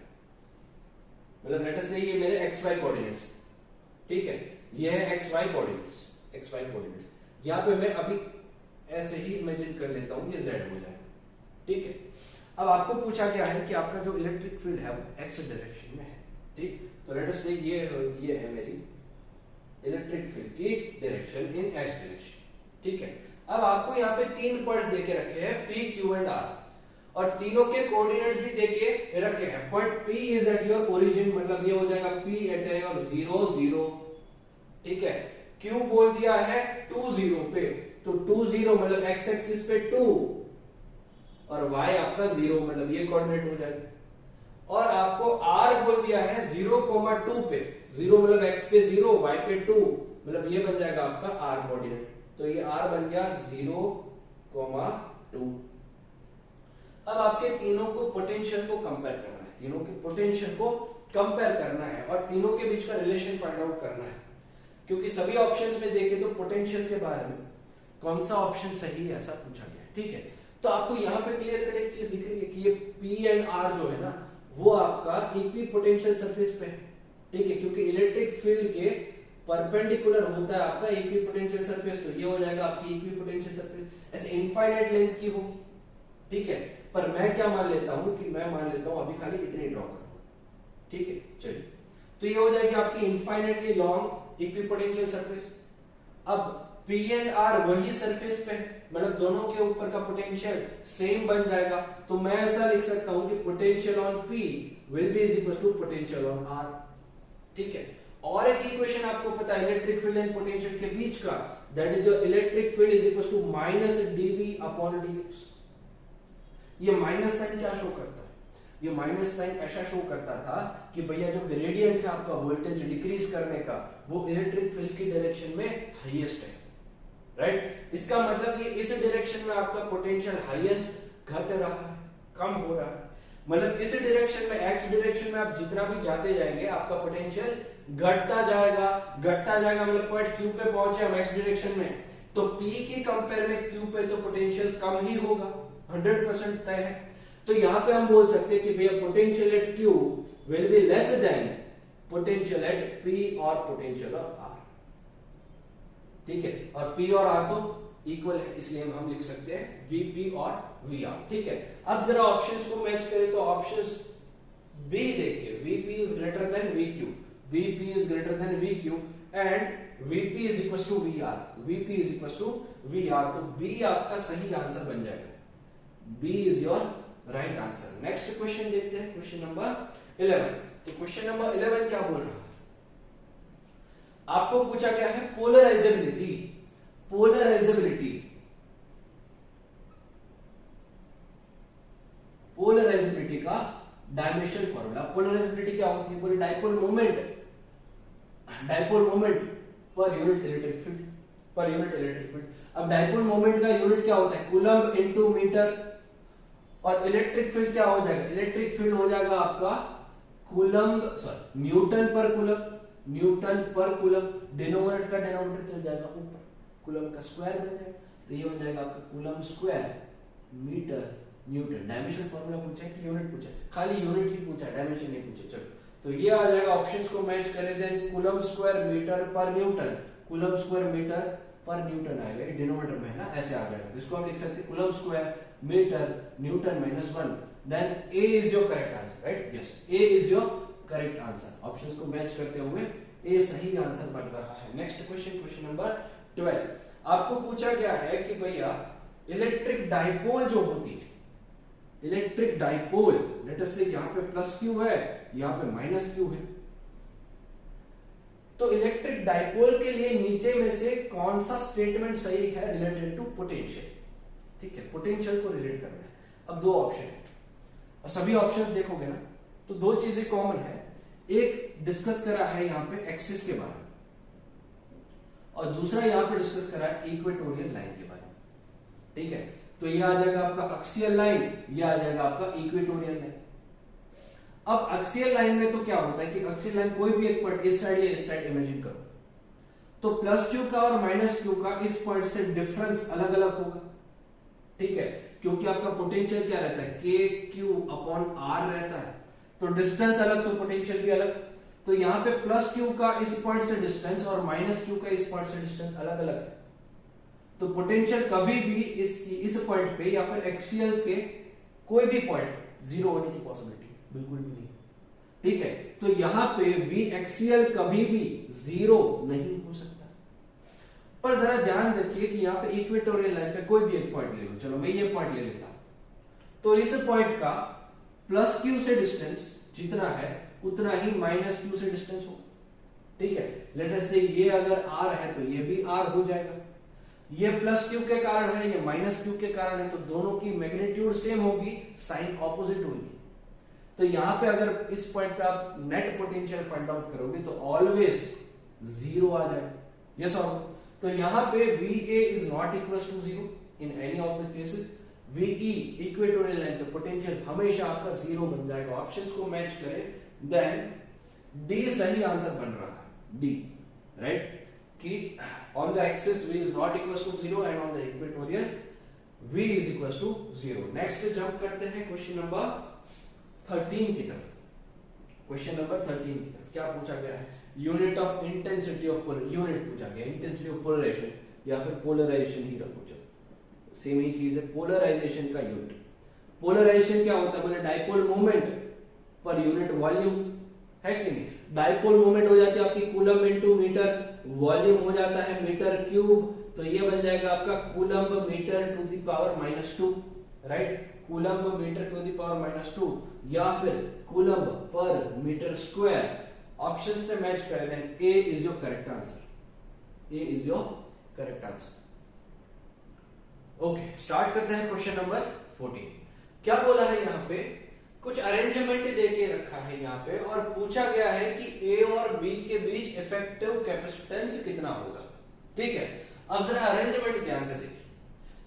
मतलब लेट अस से ये मेरे एक्स वाई कोऑर्डिनेट्स, ठीक है, ये है एक्स वाई कोऑर्डिनेट्स। यहाँ पे मैं अभी ऐसे ही इमेजिन कर लेता हूं, ये जेड हो जाएगा, ठीक है। अब आपको पूछा क्या है कि आपका जो इलेक्ट्रिक फील्ड है वो एक्स डायरेक्शन में है, ठीक। तो लेट अस से ये है मेरी इलेक्ट्रिक फील्ड की डायरेक्शन इन एक्स डायरेक्शन, ठीक है। अब आपको यहाँ पे तीन पॉइंट्स देके रखे हैं P, Q एंड R, और तीनों के कोऑर्डिनेट्स भी देके रखे हैं। Point P is at your origin, मतलब ये हो जाएगा P एट योर 0 0, ठीक है। Q बोल दिया है 2 0 पे, तो 2 0 मतलब एक्स एक्सिस पे 2 और y आपका 0, मतलब ये कोऑर्डिनेट हो जाएगा। और आपको R बोल दिया है 0,2 पे, 0 मतलब x पे 0 y पे 2, मतलब ये बन जाएगा आपका R कोऑर्डिनेट, तो ये R बन गया 0,2। अब आपके तीनों को पोटेंशियल को कंपेयर करना है, तीनों के पोटेंशियल को कंपेयर करना है और तीनों के बीच का रिलेशन फाइंड आउट करना है, क्योंकि सभी ऑप्शंस में देखे तो पोटेंशियल के बारे में कौन सा ऑप्शन सही है ऐसा पूछा गया, ठीक है। तो आपको यहाँ पे क्लियर कट एक चीज दिख रही है कि ये P एंड R जो है ना वो आपका इक्वी पोटेंशियल सरफेस पे है, ठीक है, क्योंकि इलेक्ट्रिक फील्ड के परपेंडिकुलर होता है आपका इक्वी पोटेंशियल सरफेस, तो ये हो जाएगा आपकी इक्वी पोटेंशियल सरफेस, ऐसे इनफाइनाइट लेंथ की होगी, ठीक है। पर मैं क्या मान लेता हूं कि मैं मान लेता हूं अभी खाली इतनी ड्रॉ करूंगा, ठीक है। चलिए तो ये हो जाएगी आपकी इनफाइनाइटली लॉन्ग इक्विपोटेंशियल सरफेस। अब P एंड R वही सरफेस पे, मतलब दोनों के ऊपर का पोटेंशियल सेम बन जाएगा, तो मैं ऐसा लिख सकता हूं कि potential on P will be is equal to potential on R, ठीक है। और एक इक्वेशन आपको पता है इलेक्ट्रिक फील्ड एंड पोटेंशियल के बीच का, that is your electric field is equal to -dV/dx। ये माइनस साइन क्या शो करता है, ये माइनस साइन ऐसा शो करता था कि भैया जो ग्रेडियंट है आपका वोल्टेज डिक्रीज करने का वो इलेक्ट्रिक फील्ड की डायरेक्शन में हाईएस्ट है, राइट। इसका मतलब ये इस डायरेक्शन में आपका पोटेंशियल हाईएस्ट घट रहा है, कम हो रहा है, मतलब इस डायरेक्शन में एक्स डायरेक्शन में आप जितना भी जाते जाएंगे आपका पोटेंशियल घटता जाएगा, मतलब पॉइंट Q पे पहुंचे हम एक्स डायरेक्शन में, तो P की कंपेयर में Q पे तो पोटेंशियल कम ही होगा, 100% तय है। तो यहां पे हम बोल सकते हैं कि भैया potential at Q will be less than potential at P और पोटेंशियल ऑफ R, ठीक है। और P और R तो इक्वल है, इसलिए हम लिख सकते हैं VP और VR, ठीक है। अब जरा ऑप्शंस को मैच करें तो ऑप्शंस B देखिए, VP is greater than VQ, VP is greater than VQ and VP is equal to VR, VP is equal to VR, तो B आपका सही आंसर बन जाएगा, B is your right answer. Next question देखते हैं, question number 11। तो question number 11 क्या बोल रहा है, आपको पूछा क्या है पोलराइजेबिलिटी, पोलराइजेबिलिटी का डायमेंशन फॉर्मूला। पोलराइजेबिलिटी क्या होती है, बोले dipole moment per unit electric field, अब डाइपोल मोमेंट का यूनिट क्या होता है, कूलम्ब इनटू मीटर, और इलेक्ट्रिक फील्ड क्या हो जाएगा, इलेक्ट्रिक फील्ड हो जाएगा आपका न्यूटन पर कूलम्ब, डिनोमिनेटर का डिनोमिनेटर चल जाएगा ऊपर, कूलम्ब का स्क्वायर बन जाएगा, तो ये बन जाएगा आपका coulomb square metre newton. Dimension formula पूछा है कि यूनिट पूछा है, खाली यूनिट ही पूछा है, डायमेंशन नहीं पूछे। चलो तो ये आ जाएगा, ऑप्शंस को मैच करें देन कूलम्ब स्क्वायर मीटर पर न्यूटन, कूलम्ब स्क्वायर मीटर पर न्यूटन आएगा, डिनोमिनेटर में है ना, ऐसे आ जाएगा। तो इसको हम लिख सकते हैं coulomb square metre newton -1, then A is your correct answer, right, yes, A is your correct answer. Options को मैच करते हुए A सही आंसर बन रहा है। Next question, question number 12। आपको पूछा गया है कि भैया इलेक्ट्रिक डाइपोल जो होती है, इलेक्ट्रिक डाइपोल, लेट अस से यहां पे प्लस क्यू है, यहां पे माइनस क्यू है, तो इलेक्ट्रिक डाइपोल के लिए नीचे में से कौन सा स्टेटमेंट सही है रिलेटेड टू पोटेंशियल? ठीक है, पोटेंशियल को रिलेट करना है। अब दो ऑप्शन है और सभी ऑप्शंस देखोगे ना तो दो चीजें कॉमन है। एक डिस्कस करा है यहां पे एक्सिस के बारे में और दूसरा यहां पे डिस्कस करा है इक्वेटोरियल लाइन के बारे में। ठीक है, तो ये आ जाएगा आपका एक्सियल लाइन, ये आ जाएगा आपका इक्वेटोरियल लाइन। अब एक्सियल लाइन में तो क्या होता है कि एक्सियल लाइन कोई भी एक पॉइंट इस साइड या इस साइड इमेजिन करो तो प्लस क्यू का और माइनस क्यू का इस पॉइंट से डिफरेंस अलग अलग होगा। ठीक है, क्योंकि आपका पोटेंशियल क्या रहता है, के क्यू अपॉन आर रहता है, तो डिस्टेंस अलग तो पोटेंशियल भी अलग। तो यहां पे प्लस क्यू का इस पॉइंट से डिस्टेंस और माइनस क्यू का इस पॉइंट से डिस्टेंस अलग अलग है, तो पोटेंशियल कभी भी इस पॉइंट पे या फिर एक्सियल के कोई भी पॉइंट जीरो होने की पॉसिबिलिटी बिल्कुल भी नहीं। ठीक है, तो यहां पे वी एक्सियल कभी भी जीरो नहीं हो सकता। पर जरा ध्यान रखिए कि यहां पे इक्वेटोरियल लाइन पे कोई भी एक पॉइंट ले लो, चलो मैं ये पॉइंट ले लेता हूं, तो इस पॉइंट का प्लस क्यू से डिस्टेंस जितना है उतना ही माइनस क्यू से डिस्टेंस हो। ठीक है, लेट अस से ये अगर आर है तो ये भी आर हो जाएगा, ये प्लस क्यू के कारण है, ये माइनस क्यू के कारण है, तो दोनों की मैग्नीट्यूड सेम होगी, साइन ऑपोजिट होगी। तो यहां पे अगर इस पॉइंट पे आप नेट पोटेंशियल फाइंड आउट करोगे तो ऑलवेज जीरो आ जाएगा। यस और नो? तो यहां पे VA is not equal to zero in any of the cases. VE equatorial line पे पोटेंशियल हमेशा आपका जीरो बन जाएगा। ऑप्शंस को मैच करें देन डी सही आंसर बन रहा है, डी राइट, कि on the axis V is not equal to zero and on the equatorial V is equal to zero. Next jump करते हैं क्वेश्चन नंबर 13 की तरफ। क्वेश्चन नंबर 13 की तरफ क्या पूछा गया है, unit of intensity of unit पूछा गया, इंटेंसिटी ऑफ पोलराइजेशन या फिर पोलराइजेशन ही रखो, चलो सेम ही चीज है। पोलराइजेशन का यूनिट, पोलराइजेशन क्या होता है बोले dipole moment per unit volume, है कि नहीं। डाइपोल मोमेंट हो जाती है आपकी कूलम इनटू मीटर, वॉल्यूम हो जाता है मीटर क्यूब, तो ये बन जाएगा आपका coulomb metre to the power -2, right, coulomb metre to the power -2 या फिर coulomb per metre square. Option से मैच करें then A is your correct answer, A is your correct answer. Okay, start करते हैं क्वेश्चन नंबर 14। क्या बोला है यहाँ पे, कुछ अरेंजमेंट दे के रखा है यहाँ पे और पूछा गया है कि ए और बी के बीच इफेक्टिव कैपेसिटेंस कितना होगा। ठीक है, अब जरा अरेंजमेंट ध्यान से देखिए,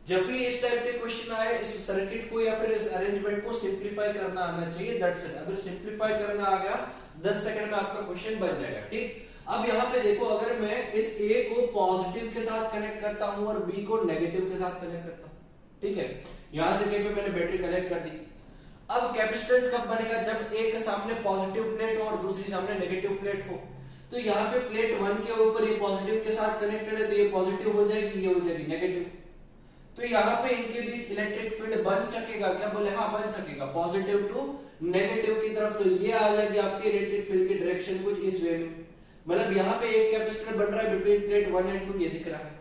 जब भी इस टाइप के क्वेश्चन आए इस सर्किट को या फिर इस अरेंजमेंट को सिंप्लीफाई करना आना चाहिए, दैट्स इट। अगर सिंप्लीफाई करना आ गया 10 सेकंड में आपका क्वेश्चन बन जाएगा। ठीक, अब यहाँ पे देखो, अगर मैं इस ए को पॉजिटिव के साथ कनेक्ट करता हूं और बी को नेगेटिव के साथ कनेक्ट करता हूं, ठीक है, यहां से कहीं पे मैंने बैटरी कनेक्ट कर दी। अब कैपेसिटेंस कब बनेगा, जब एक सामने पॉजिटिव प्लेट हो और दूसरी सामने नेगेटिव प्लेट हो। तो यहाँ पे प्लेट 1 के ऊपर ये पॉजिटिव के साथ कनेक्टेड है, तो ये पॉजिटिव हो जाएगी, ये हो जाएगी नेगेटिव। तो यहाँ पे इनके बीच इलेक्ट्रिक फील्ड बन सकेगा क्या, बोले हाँ बन सकेगा, पॉजिटिव टू नेगेटिव की तरफ। तो ये आ जाएगी आपकी इलेक्ट्रिक फील्ड की डायरेक्शन कुछ इस वे में, मतलब यहाँ पे एक कैपेसिटर बन रहा है बिटवीन प्लेट 1 एंड 2, ये दिख रहा है।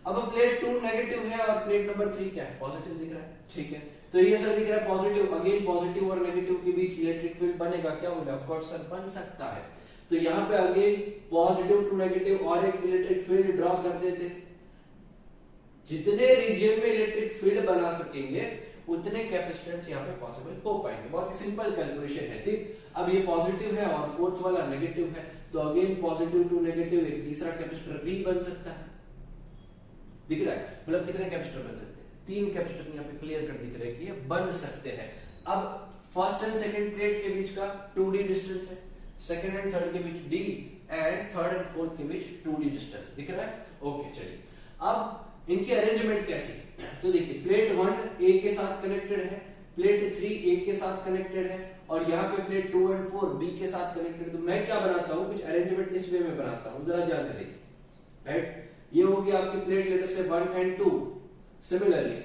अब प्लेट 2 नेगेटिव है और प्लेट नंबर 3 क्या है, पॉजिटिव दिख रहा है। ठीक है, तो ये सर दिख रहा है पॉजिटिव, अगेन पॉजिटिव और नेगेटिव के बीच इलेक्ट्रिक फील्ड बनेगा क्या, बोले ऑफ कोर्स सर बन सकता है। तो यहाँ पे अगेन पॉजिटिव टू नेगेटिव और एक इलेक्ट्रिक फील्ड ड्रॉ कर देते। जितने रीजन में इलेक्ट्रिक फील्ड बना सकेंगे उतने कैपेसिटेंस यहाँ पे पॉसिबल हो पाएंगे। बहुत ही सिंपल कैलकुलेशन है। ठीक, अब ये पॉजिटिव है और फोर्थ वाला नेगेटिव है, तो अगेन पॉजिटिव टू नेगेटिव एक तीसरा कैपेसिटर भी बन सकता है। दिख रहा है, मतलब कितने कैपेसिटर बन सकते हैं, 3 कैपेसिटर यहाँ पे क्लियर कर दिख रहा है कि ये बन सकते हैं। अब फर्स्ट एंड सेकंड प्लेट के बीच का 2d डिस्टेंस है, सेकंड एंड थर्ड के बीच d and third and fourth के बीच 2d डिस्टेंस दिख रहा है। ओके चलिए, अब इनकी अरेंजमेंट कैसी, तो देखिए प्लेट 1 ए के साथ कनेक्टेड है, प्लेट 3 ए के साथ कनेक्टेड है और यहाँ पे प्लेट 2 एंड 4 बी के साथ कनेक्टेड। तो मैं क्या बनाता हूँ, कुछ अरेंजमेंट इस वे में बनाता हूँ, जरा ध्यान से देखिए, राइट। ये होगी आपकी प्लेट लेटर से 1 एंड 2। सिमिलरली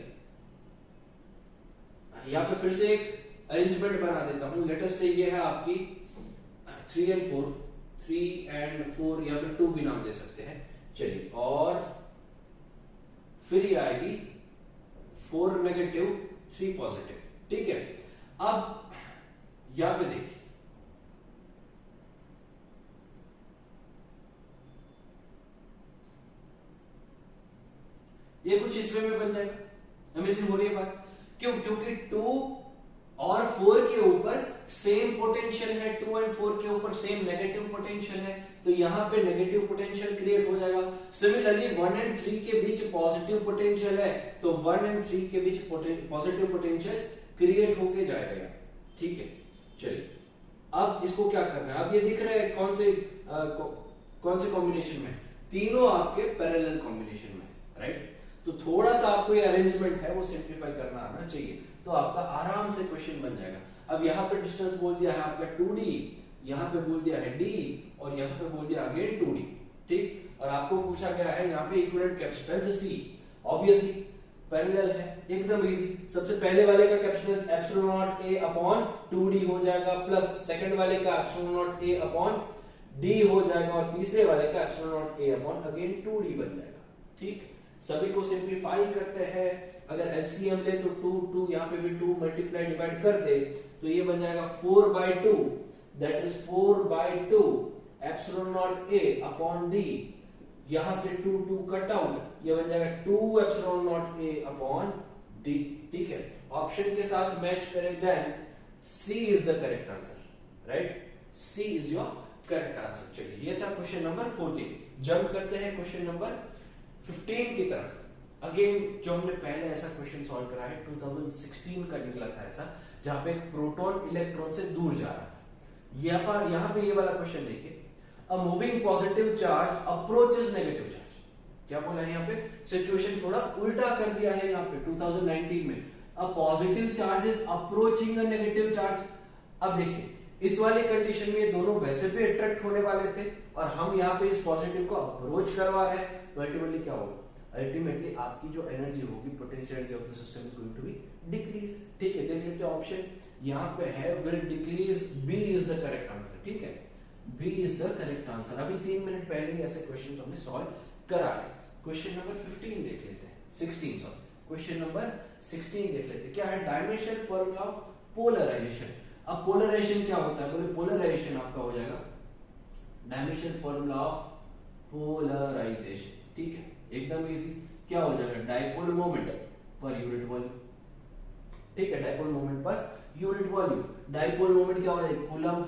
यहाँ पे फिर से एक अरेंजमेंट बना देता हूँ, लेटर से ये है आपकी 3 एंड 4, 3 एंड 4 या फिर 2 भी नाम दे सकते हैं। चलिए, और फिर ये आएगी 4 नेगेटिव 3 पॉजिटिव, ठीक है, अब यहां पे देखिए, ये कुछ इस वे में बन जाएगा। इमेजिन हो रही है बात, क्यों? क्योंकि 2 और 4 के ऊपर सेम पोटेंशियल है, 2 और 4 के ऊपर सेम नेगेटिव पोटेंशियल है, तो यहां पे नेगेटिव पोटेंशियल क्रिएट हो जाएगा। सिमिलरली 1 और 3 के बीच पॉजिटिव पोटेंशियल है, तो 1 और 3 के बीच पॉजिटिव पोटेंशियल क्रिएट होके जाएगा, ठीक है। चलिए अब इसको क्या करना है, अब ये दिख रहा है कौन से कॉम्बिनेशन में, तीनों आपके पैरेलल कॉम्बिनेशन में, राइट। तो थोड़ा सा आपको ये अरेंजमेंट है वो सिंप्लीफाई करना आना चाहिए, तो आपका आराम से क्वेश्चन बन जाएगा। अब यहाँ पे डिस्टेंस बोल दिया है आपका 2d, यहाँ पे बोल दिया है d, और यहाँ पे बोल दिया अगेन 2d, ठीक। और आपको पूछा गया है यहाँ पे equivalent capacitance c, obviously parallel है, एकदम इजी। सबसे पहले वाले का capacitance epsilon naught a upon 2d हो जाएगा, प्लस सेकंड वाले का epsilon naught a upon d हो जाएगा, और तीसरे वाले का epsilon naught a upon again 2d बन जाएगा, ठीक। सभी को सिंप्लीफाई करते हैं, अगर एलसीएम ले तो 2 यहाँ पे भी 2 मल्टीप्लाई डिवाइड कर दे तो ये बन जाएगा 4/2, that is 4/2 epsilon naught a upon d, यहां से 2 कट आउट, ये बन जाएगा 2 epsilon naught a upon d, ठीक है। ऑप्शन के साथ मैच करें, then c is the correct answer, right, c is your correct answer. चलिए ये था क्वेश्चन नंबर 14। जंप करते हैं क्वेश्चन नंबर 15 की तरफ। अगेन जो हमने पहले ऐसा क्वेश्चन सॉल्व करा है 2016 का निकला था ऐसा, जहां पे एक प्रोटॉन इलेक्ट्रॉन से दूर जा रहा था। यहाँ पे ये वाला क्वेश्चन देखिए, a moving positive charge approaches negative charge. क्या बोला है यहाँ पे, सिचुएशन थोड़ा उल्टा कर दिया है यहाँ पे 2019 में, a positive charge is approaching a negative charge. अब देखिए इस वाली कंडीशन में ये दोनों वैसे भी अट्रैक्ट होने वाले थे, और हम यहाँ पे इस पॉजिटिव को अप्रोच करवा रहे हैं, तो अल्टीमेटली क्या होगा, अल्टीमेटली आपकी जो एनर्जी होगी, potential energy of the system is going to be decrease, ठीक है। देख लेते हैं ऑप्शन, यहाँ पे है will decrease, B is the correct answer, ठीक है, B is the correct answer. अभी 3 मिनट पहले ही ऐसे क्वेश्चन हमने सॉल्व करा है। क्वेश्चन नंबर 15 देख लेते हैं, 16 सॉरी, क्वेश्चन नंबर 16 देख लेते हैं। क्या है, डायमेंशन फॉर्मूला ऑफ पोलराइजेशन। अब पोलराइजेशन क्या होता है, बोले पोलराइजेशन आपका हो जाएगा डायमेंशन फॉर्मूला ऑफ पोलराइजेशन, ठीक है, एकदम इजी। क्या हो जाएगा, dipole moment per unit volume, ठीक है, dipole moment per unit volume. Dipole moment क्या हो जाएगा, coulomb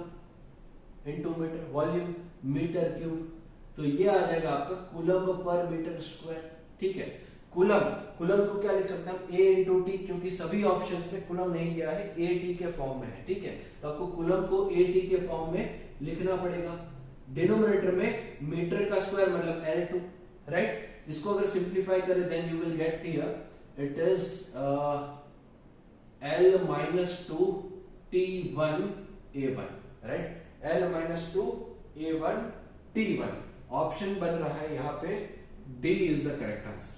into metre, volume metre cube, तो ये आ जाएगा आपका कूलम पर मीटर स्क्वायर, ठीक है। कूलम को क्या लिख सकते हैं हम, a इंटू टी, क्योंकि सभी ऑप्शंस में कूलम नहीं दिया है, a t के फॉर्म में है, ठीक है। तो आपको कूलम को a t के फॉर्म में लिखना पड़ेगा। डिनोमिनेटर में मीटर का स्क्वायर मतलब L2, राइट। इसको अगर सिंप्लीफाई करें then you will get here it is L minus 2 T1 A1, राइट, L minus 2 A1 T1। Option बन रहा है यहाँ पे D is the correct answer,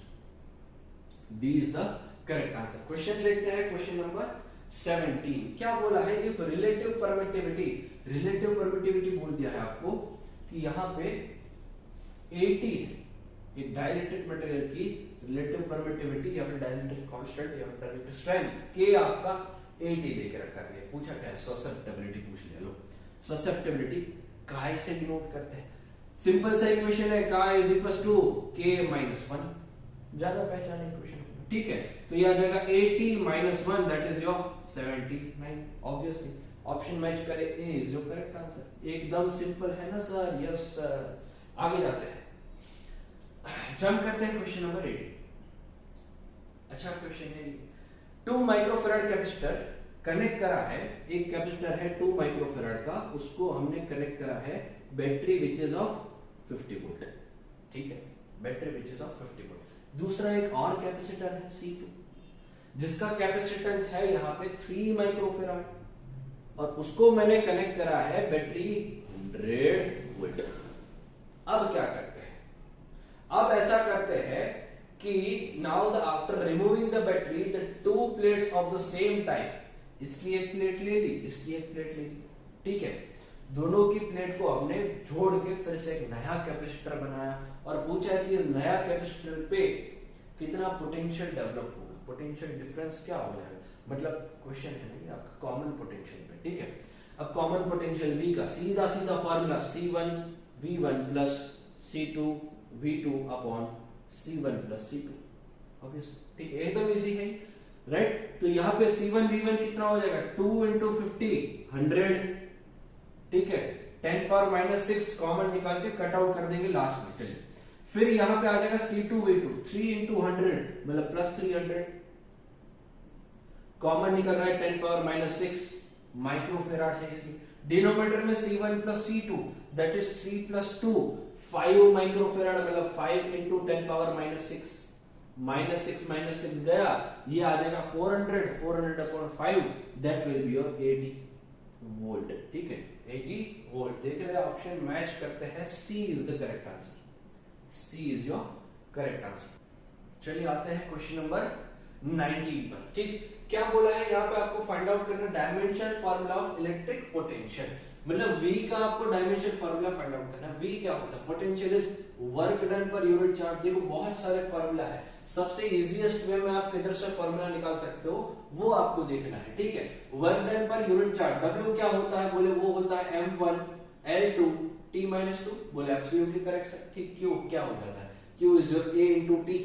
D is the correct answer. Question देखते हैं, क्वेश्चन नंबर 17। क्या बोला है, इफ रिलेटिव परमिटिविटी बोल दिया है आपको कि यहाँ पे 80 एक डाइलेक्ट्रिक मटेरियल की रिलेटिव परमिटिविटी या फिर डाइलेक्ट्रिक कांस्टेंट या फिर डाइलेक्ट्रिक स्ट्रेंथ के आपका 80 देके रखा है। पूछा क्या है, ससेप्टेबिलिटी पूछ लिया। लो ससेप्टेबिलिटी काय से डिनोट करते हैं, सिंपल सा इक्वेशन है, chi is equal to k minus 1, ज्यादा पहचाने इक्वेशन, ठीक है। तो ये आ जाएगा 80 minus 1 that is your 79, obviously option match करे, ए इज योर करेक्ट आंसर। एकदम सिंपल है ना सर, यस सर। आगे जाते हैं, जंप करते हैं क्वेश्चन नंबर 18। अच्छा क्वेश्चन है, 2 माइक्रोफैराड कैपेसिटर कनेक्ट करा है, एक कैपेसिटर है 2 माइक्रोफैराड का, उसको हमने कनेक्ट करा है battery which is of 50 volt, ठीक है, battery which is of 50 volt. दूसरा एक और कैपेसिटर है C2 जिसका कैपेसिटेंस है यहाँ पे 3 माइक्रोफैराड, और उसको मैंने कनेक्ट करा है बैटरी 100 वोल्ट। अब क्या करते हैं, अब ऐसा करते हैं कि now the after removing the battery the 2 plates of the same type, इसकी एक प्लेट ले ली, इसकी एक प्लेट ले ली, ठीक है। दोनों की प्लेट को हमने जोड़ के फिर से एक नया कैपेसिटर बनाया, और पूछा है कि इस नया कैपेसिटर पे कितना पोटेंशियल डेवलप होगा, पोटेंशियल डिफरेंस क्या हो जाएगा। मतलब क्वेश्चन है ना ये आपका कॉमन पोटेंशियल पे, ठीक है। अब कॉमन पोटेंशियल V का सीधा सीधा formula C1 V1 plus C2 V2 upon C1 plus C2, obvious, ठीक है, एकदम इजी है, राइट। तो यहाँ पे C1 V1 कितना हो जाएगा 2 इंटू 50 100, ठीक है। 10 पावर माइनस 6 कॉमन निकाल के कट आउट कर देंगे लास्ट में, चलिए। फिर यहाँ पे आ जाएगा C2 V2 3 इंटू 100 मतलब प्लस 300, कॉमन निकल रहा है 10 पावर माइनस 6 माइक्रोफेराड है इसलिए। डिनोमिनेटर में C1 plus C2 that is 3 plus 2 5 microfarad मतलब 5 इंटू 10 पावर माइनस 6 माइनस 6 गया, ये आ जाएगा 400 upon 5 that will be your 80 volt, ठीक है, 80 वोल्ट। देख रहे हैं ऑप्शन मैच करते हैं, C is the correct answer, C is your correct answer. चलिए आते हैं क्वेश्चन नंबर 19 पर, ठीक। क्या बोला है यहाँ पे आपको फाइंड आउट करना dimension formula of electric potential, मतलब V का आपको डायमेंशन फार्मूला फाइंड आउट करना है। V क्या होता है, potential is work done per unit charge. देखो बहुत सारे फार्मूला है, सबसे इजीएस्ट वे में आप किधर से फार्मूला निकाल सकते हो वो आपको देखना है, ठीक है। Work done per unit charge W क्या होता है, बोले वो होता है m1 L2 T-2, बोले एब्सोल्युटली करेक्ट सर, ठीक। Q क्या हो जाता है, Q is your A into T,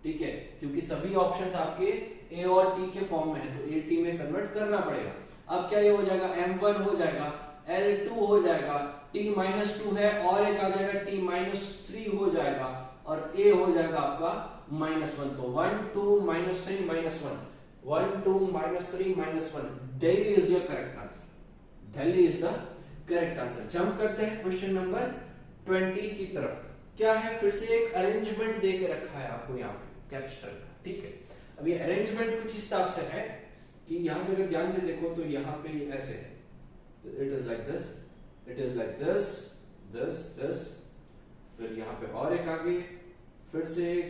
ठीक है, क्योंकि सभी ऑप्शंस आपके A और T के फॉर्म में है तो A T में कन्वर्ट करना पड़ेगा। अब क्या ये हो जाएगा m1 हो जाएगा, L2 हो जाएगा, T-2 है और एक आ जाएगा T-3 हो जाएगा और A हो जाएगा आपका -1, तो 1 2 -3 -1 1 2 -3 -1 Delhi is your correct answer, Delhi is the correct answer. Jump करते हैं क्वेश्चन नंबर 20 की तरफ। क्या है, फिर से एक अरेंजमेंट दे के रखा है आपको यहाँ पे कैपेसिटर का, ठीक है। अब ये अरेंजमेंट कुछ हिसाब से है कि यहां से अगर ध्यान से देखो तो यहाँ पे ये ऐसे है, तो it is like this, it is like this this this, फिर यहाँ पे और एक आगे, फिर से एक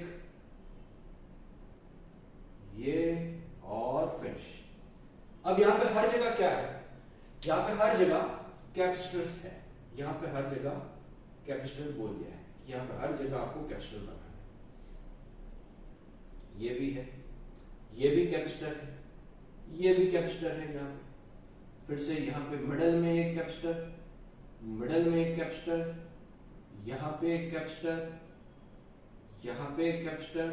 ये और फिनिश। अब यहाँ पे हर जगह क्या है, यहाँ पे हर जगह कैपेसिटर्स है, यहाँ पे हर जगह कैपेसिटर बोल दिया है, यहाँ पे हर जगह आपको कैपेसिटर बनाना है। ये भी है, ये भी कैपेसिटर है, ये भी कैपेसिटर है यहाँ पे, फिर से यहाँ पे मिडल में एक कैपेसिटर, मिडल में एक कैपेसिटर, यहाँ पे एक कैपेसिटर, यहाँ पे एक कैपेसिटर,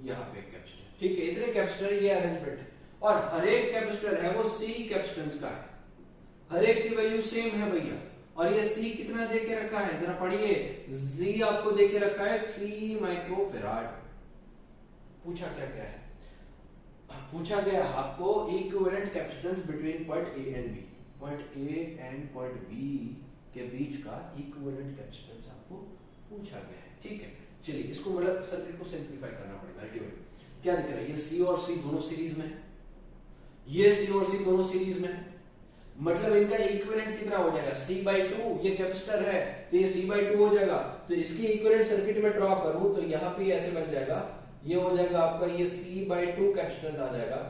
यहाँ पे एक कैपेसिटर, ठीक है। इतने कैपेसिटर, ये अरेंजमेंट है और हर एक कैपेसिटर है वो C कैपेसिटेंस का है, हर एक की वैल्यू सेम है भैया। और ये C कितना दे के रखा है जरा पढ़िए, Z आपको दे के रखा है 3 माइक्रोफेराड। पूछा क्या क्या है, पूछा गया आपको equivalent capacitance between point A and B, point A and point B के बीच का इक्विवेलेंट कैपेसिटेंस आपको पूछा गया है, ठीक है। चलिए इसको मतलब सर्किट को सिंपलीफाई करना पड़ेगा अल्टीमेटली। क्या दिख रहा है, ये C और C दोनों सीरीज में है, ये C और C दोनों सीरीज में है, मतलब इनका इक्विवेलेंट कितना हो जाएगा C/2, ये कैपेसिटर है तो ये C/2 हो जाएगा। तो इसकी इक्विवेलेंट सर्किट में ड्रॉ करूं तो यहाँ पे ऐसे बन जाएगा, ये हो जाएगा आपका ये C/2 कैपेसिटेंस आ जाएगा,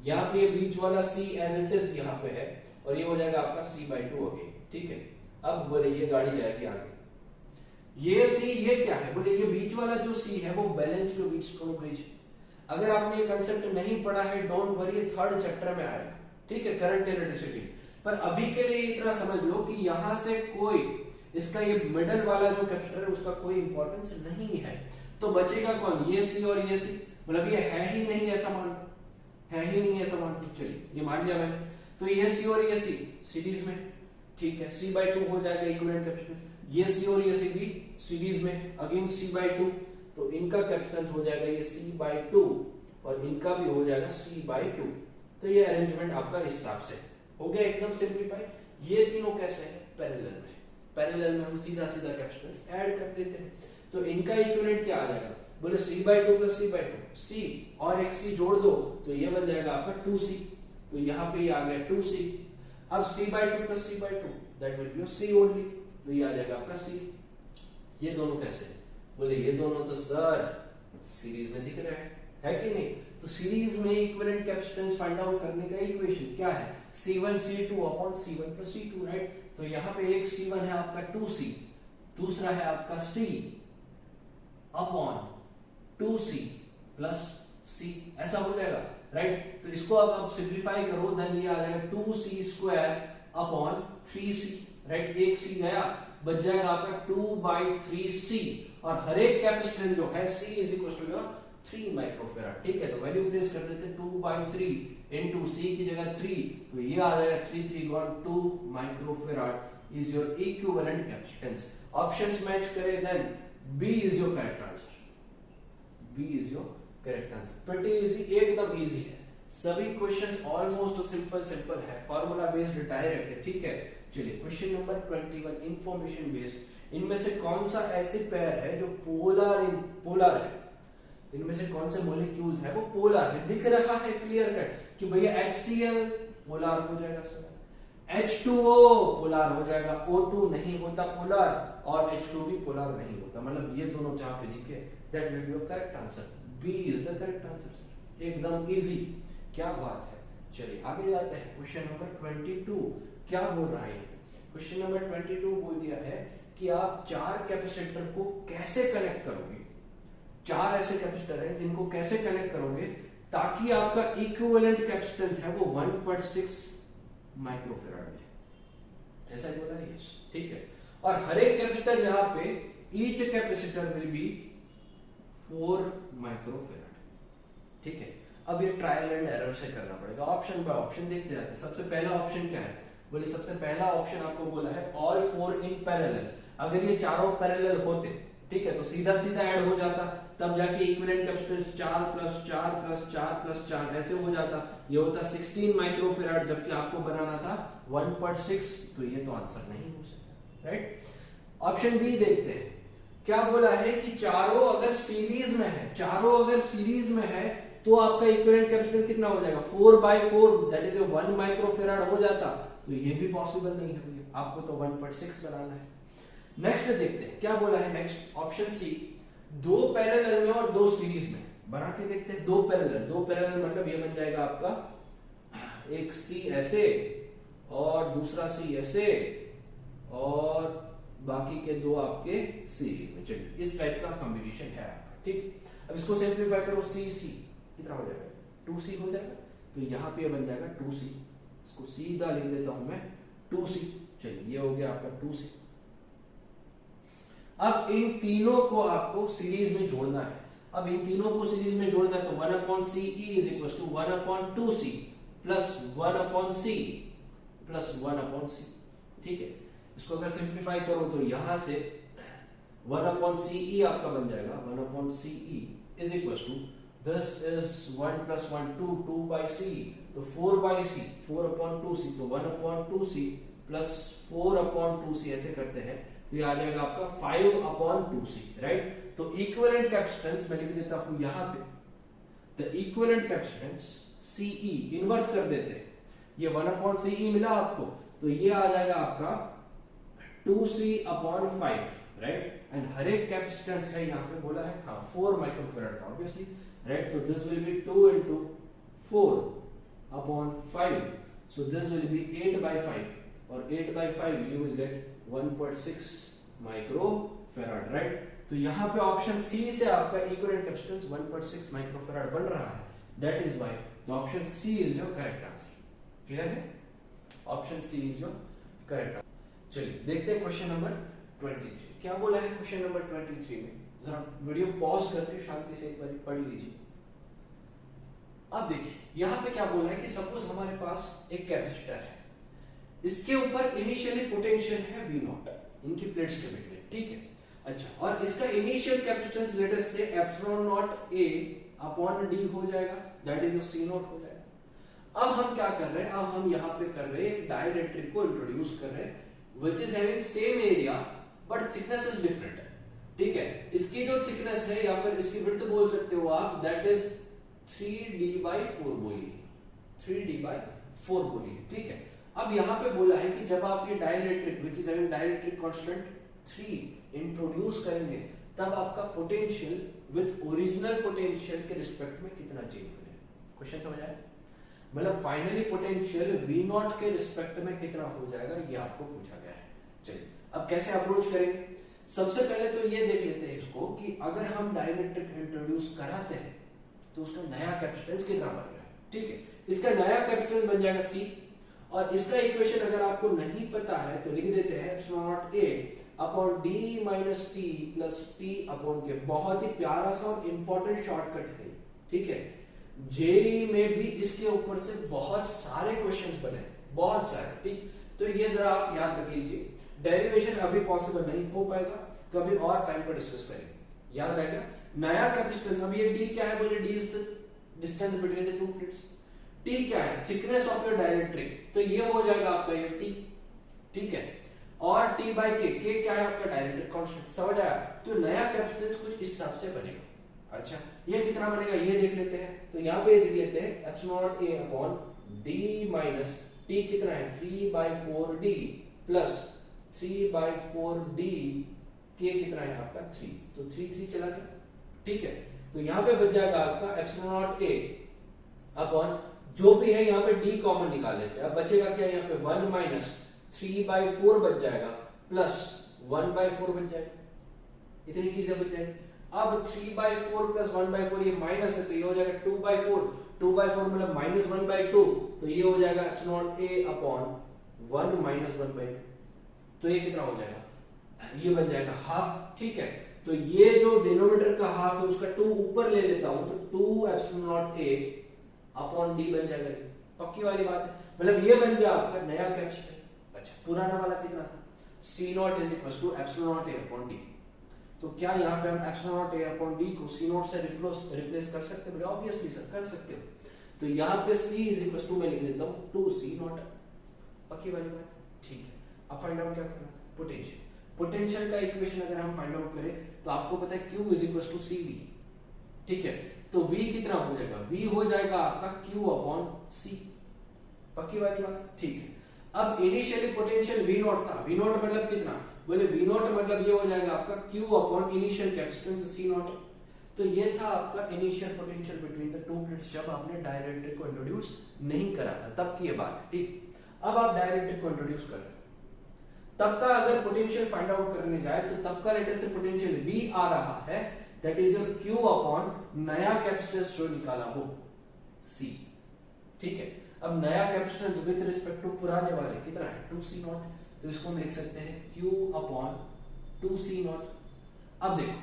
यहाँ पे ये बीच वाला C एज इट इज यहाँ पे है और ये हो जाएगा आपका C/2 हो गई, ठीक है। अब बोले ये गाड़ी जाएगी आगे, ये C ये क्या है, बोले ये बीच वाला जो C है वो बैलेंस के बीच को ब्रिज है। अगर आपने ये कंसेप्ट नहीं पढ़ा है डोंट वरी, थर्ड चैप्टर में आएगा, ठीक है, करंट इलेक्ट्रिसिटी। पर अभी के लिए इतना समझ लो कि यहां से कोई इसका ये मिडल वाला जो कैपेसिटर है उसका कोई इंपॉर्टेंस नहीं है, तो बचेगा कौन, ये C और ये C, मतलब ये है ही नहीं ऐसा मान, है ही नहीं ऐसा मान, चलिए ये मान लिया मैंने। तो ये C और ये C सीरीज में, ठीक है, C/2 हो जाएगा इक्विवेलेंट कैपेसिटेंस, ये C और ये C भी सीरीज में, अगेन C/2, तो इनका कैपेसिटेंस हो जाएगा ये C/2 और इनका भी हो जाएगा C/2। तो ये अरेंजमेंट आपका इस हिसाब से हो गया एकदम सिंपलीफाई। ये तीनों कैसे है, पैरेलल में, पैरेलल में हम सीधा सीधा कैपेसिटेंस ऐड कर देते हैं, तो इनका इक्विवेलेंट क्या आ जाएगा, बोले C/2 प्लस C/2, C और एक C जोड़ दो तो ये बन जाएगा आपका 2C, तो यहाँ पे ये आ गया 2C। अब C/2 plus C/2 that will B C only, तो ये आ जाएगा आपका C। ये दोनों कैसे है, बोले ये दोनों तो सर सीरीज में दिख रहे हैं, है कि नहीं। तो सीरीज में इक्विवेलेंट कैपेसिटेंस फाइंड आउट करने का इक्वेशन क्या है, C1 C2 upon C1 plus C2, right. तो यहाँ पे एक C1 है आपका 2C, दूसरा है आपका C upon 2C plus C, ऐसा हो जाएगा। राइट। तो इसको अब आप सिंप्लीफाई करो, देन ये आ जाएगा 2c² अपॉन 3c, राइट। एक c गया, बच जाएगा आपका 2/3c, और हर एक कैपेसिटेंस जो है c is equal to your 3 microfarad, ठीक है। तो वैल्यू प्लेस कर देते हैं 2/3 इनटू c की जगह 3, तो ये आ जाएगा 3 गॉन 2 microfarad is your equivalent capacitance. Options match करें, then B is your correct answer, B is your correct answer. Pretty easy, एकदम इजी है, सभी क्वेश्चंस ऑलमोस्ट सिंपल है, फार्मूला बेस्ड डायरेक्ट है, ठीक है। चलिए क्वेश्चन नंबर 21, इंफॉर्मेशन बेस्ड। इनमें से कौन सा ऐसे पेयर है जो पोलर है, इनमें से कौन से मॉलिक्यूल्स है वो पोलर है, दिख रहा है क्लियर कट कि भैया HCl पोलर हो जाएगा सर, H2O पोलर हो जाएगा, O2 नहीं होता पोलर, और H2 भी पोलर नहीं होता, मतलब ये दोनों जहां पे दिखे that will be your correct answer, B is the correct answer sir, एकदम इजी, क्या बात है। चलिए आगे जाते हैं, क्वेश्चन नंबर 22 क्या बोल रहा है, क्वेश्चन नंबर 22 बोल दिया है कि आप 4 कैपेसिटर को कैसे कनेक्ट करोगे, 4 ऐसे कैपेसिटर हैं जिनको कैसे कनेक्ट करोगे ताकि आपका इक्विवेलेंट कैपेसिटेंस है वो 1/6 माइक्रोफैराड है, ऐसा बोला है, यस, ठीक है। और हर एक कैपेसिटर यहाँ पे each capacitor will be 4 microfarad, ठीक है। अब ये ट्रायल एंड एरर से करना पड़ेगा, ऑप्शन बाय ऑप्शन देखते जाते हैं। सबसे पहला ऑप्शन क्या है, बोले सबसे पहला ऑप्शन आपको बोला है ऑल 4 इन पैरेलल, अगर ये चारों पैरेलल होते, ठीक है, तो सीधा सीधा ऐड हो जाता, तब जाके इक्विवेलेंट कैपेसिटेंस 4 + 4 + 4 + 4 ऐसे हो जाता, ये होता 16 माइक्रोफैराड, जबकि आपको बनाना था 1/6, तो ये तो आंसर नहीं हो सकता, राइट। ऑप्शन बी देखते हैं, क्या बोला है कि चारों अगर सीरीज में है, चारों अगर सीरीज में है तो आपका इक्विवेलेंट कैपेसिटेंस कितना हो जाएगा 4/4, दैट इज 1 माइक्रोफैराड हो जाता, तो ये भी पॉसिबल नहीं है भैया, आपको तो 1/6 बनाना है। नेक्स्ट देखते हैं क्या बोला है, नेक्स्ट ऑप्शन सी, 2 पैरेलल में और 2 सीरीज में, बना के देखते हैं। 2 पैरेलल मतलब ये बन जाएगा आपका एक सी ऐसे और दूसरा सी ऐसे और बाकी के 2 आपके सीरीज में, चलिए इस टाइप का कॉम्बिनेशन है आपका, ठीक। अब इसको सिंप्लीफाई करो, सी कितना हो जाएगा 2c हो जाएगा, तो यहाँ पे बन जाएगा 2c, इसको सीधा लिख देता हूं मैं 2c, चलिए ये हो गया आपका 2c। अब इन तीनों को आपको सीरीज में जोड़ना है, अब इन तीनों को सीरीज में जोड़ना है तो 1/CE = 1/2c + 1/c + 1/c, ठीक है। इसको अगर सिंप्लीफाई करो तो यहां से 1/CE आपका बन जाएगा 1/CE = this is 1 + 1 2/c, तो 4/c 4/2c, तो 1/2c + 4/2c ऐसे करते हैं, तो ये आ जाएगा आपका 5/2c, राइट। तो इक्विवेलेंट कैपेसिटेंस मैं लिख देता हूं यहां पे, the equivalent capacitance CE inverse कर देते हैं, ये 1/CE मिला आपको, तो ये आ जाएगा आपका 2c/5, राइट। एंड हर एक कैपेसिटेंस है यहाँ पे बोला है, हाँ 4 माइक्रोफैराड का ऑब्वियसली, राइट। तो this will be 2 × 4/5, so this will be 8/5, और 8/5 you will get 1/6 microfarad, right. तो यहाँ पे ऑप्शन सी से आपका इक्विवेलेंट कैपेसिटेंस 1/6 माइक्रोफैराड बन रहा है, that is why the option C is your correct answer, clear है, option C is your correct answer. चलिए देखते हैं क्वेश्चन नंबर 23, क्या बोला है क्वेश्चन नंबर 23 में, जरा वीडियो पॉज करके शांति से एक बार पढ़ लीजिए। अब देखिए यहां पे क्या बोला है कि सपोज हमारे पास एक कैपेसिटर है, इसके ऊपर इनिशियली पोटेंशियल है V0, इनकी प्लेट्स के बीच में, ठीक है। अच्छा, और इसका इनिशियल कैपेसिटेंस लेट अस से ε0A/d हो जाएगा, दैट इज C0 हो जाएगा। अब हम क्या कर रहे हैं, अब हम यहाँ पे कर रहे हैं एक डाइइलेक्ट्रिक को इंट्रोड्यूस कर रहे हैं which is having same area but thickness is different, ठीक है। इसकी जो थिकनेस है या फिर इसकी विड्थ बोल सकते हो आप, दैट इज 3d/4 बोली है, 3d/4 बोली है, ठीक है। अब यहाँ पे बोला है कि जब आप ये dielectric which is having dielectric constant 3 introduce करेंगे, तब आपका पोटेंशियल विद ओरिजिनल पोटेंशियल के रिस्पेक्ट में कितना चेंज हो जाएगा, क्वेश्चन समझ आया, मतलब फाइनली पोटेंशियल V0 के रिस्पेक्ट में कितना हो जाएगा, ये आपको पूछा गया है। चलिए अब कैसे अप्रोच करेंगे, सबसे पहले तो ये देख लेते हैं इसको कि अगर हम डाइइलेक्ट्रिक इंट्रोड्यूस कराते हैं तो उसका नया कैपेसिटेंस कितना बन रहा है, ठीक है, इसका नया कैपिटल बन जाएगा C, और इसका इक्वेशन अगर आपको नहीं पता है तो लिख देते हैं epsilon naught A upon D minus T plus T upon के। बहुत ही प्यारा सा और इंपॉर्टेंट शॉर्टकट है, ठीक है। जेई में भी इसके ऊपर से बहुत सारे क्वेश्चंस बने, बहुत सारे, ठीक। तो ये जरा आप याद रख लीजिए। डेरिवेशन अभी पॉसिबल नहीं हो पाएगा, कभी और टाइम पर डिस्कस करेंगे, याद रहेगा। नया कैपेसिटेंस, अब ये डी क्या है, बोले D is the distance between the two plates. T क्या है, थिकनेस ऑफ योर डाइलेक्ट्रिक, तो ये हो जाएगा आपका ये टी, ठीक है। और टी बाई के क्या है आपका डाइलेक्ट्रिक कांस्टेंट, समझ आया। तो नया कैपेसिटेंस कुछ इस हिसाब से बनेगा। अच्छा, ये कितना बनेगा ये देख लेते हैं। तो यहाँ पे देख लेते हैं epsilon naught A upon D minus T कितना है 3/4d प्लस 3/4d के कितना है आपका 3, तो 3 चला गया, ठीक है। तो यहाँ पे बच जाएगा आपका एप्सिलॉन नॉट ए अपॉन जो भी है, यहाँ पे d कॉमन निकाल लेते हैं। अब बचेगा क्या, यहाँ पे 1 माइनस 3/4 बच जाएगा प्लस 1/4 बच जाएगा, इतनी चीजें बच जाएगी। अब 3/4 प्लस 1/4 ये माइनस है, तो ये हो जाएगा 2/4, 2/4 मतलब माइनस 1/2, तो ये हो जाएगा epsilon naught A upon 1 minus 1/2। तो ये कितना हो जाएगा, ये बन जाएगा हाफ, ठीक है। तो ये जो डिनोमिनेटर का हाफ है उसका 2 ऊपर ले लेता हूं, तो 2 epsilon naught A upon D बन जाएगा। पक्की वाली बात है, मतलब ये बन गया आपका नया कैपेसिटेंस। अच्छा, पुराना वाला कितना था, C naught is equal to epsilon naught A upon D. तो क्या यहाँ पे हम epsilon naught A upon D को C नॉट से रिप्लेस कर सकते हैं? ऑब्वियसली सर कर सकते हो। तो यहाँ पे C इज इक्वल टू मैं लिख देता हूँ 2C नॉट। पक्की वाली बात, ठीक है। अब फाइंड आउट क्या करना है, पोटेंशियल। पोटेंशियल का इक्वेशन अगर हम फाइंड आउट करें तो आपको पता है Q is equal to CV, ठीक है। तो V कितना हो जाएगा, V हो जाएगा आपका Q अपॉन C। पक्की वाली बात, ठीक है। अब इनिशियली पोटेंशियल V नॉट था, V नॉट मतलब कितना, बोले V नॉट मतलब ये हो जाएगा आपका Q upon initial capacitance C not. तो ये था आपका initial potential between the two plates जब आपने डाइलेक्ट्रिक को इंट्रोड्यूस नहीं करा था, तब की ये बात है, ठीक। अब आप डाइलेक्ट्रिक को इंट्रोड्यूस कर रहे हैं, तब का अगर पोटेंशियल फाइंड आउट करने जाए तो तब का लेटेस्ट से पोटेंशियल V आ रहा है, that is your Q upon नया कैपेसिटेंस जो निकाला हो C, ठीक है। अब नया कैपेसिटेंस विद रिस्पेक्ट टू पुराने वाले कितना है 2C नॉट, तो इसको हम लिख सकते हैं Q अपॉन 2C नॉट। अब देखो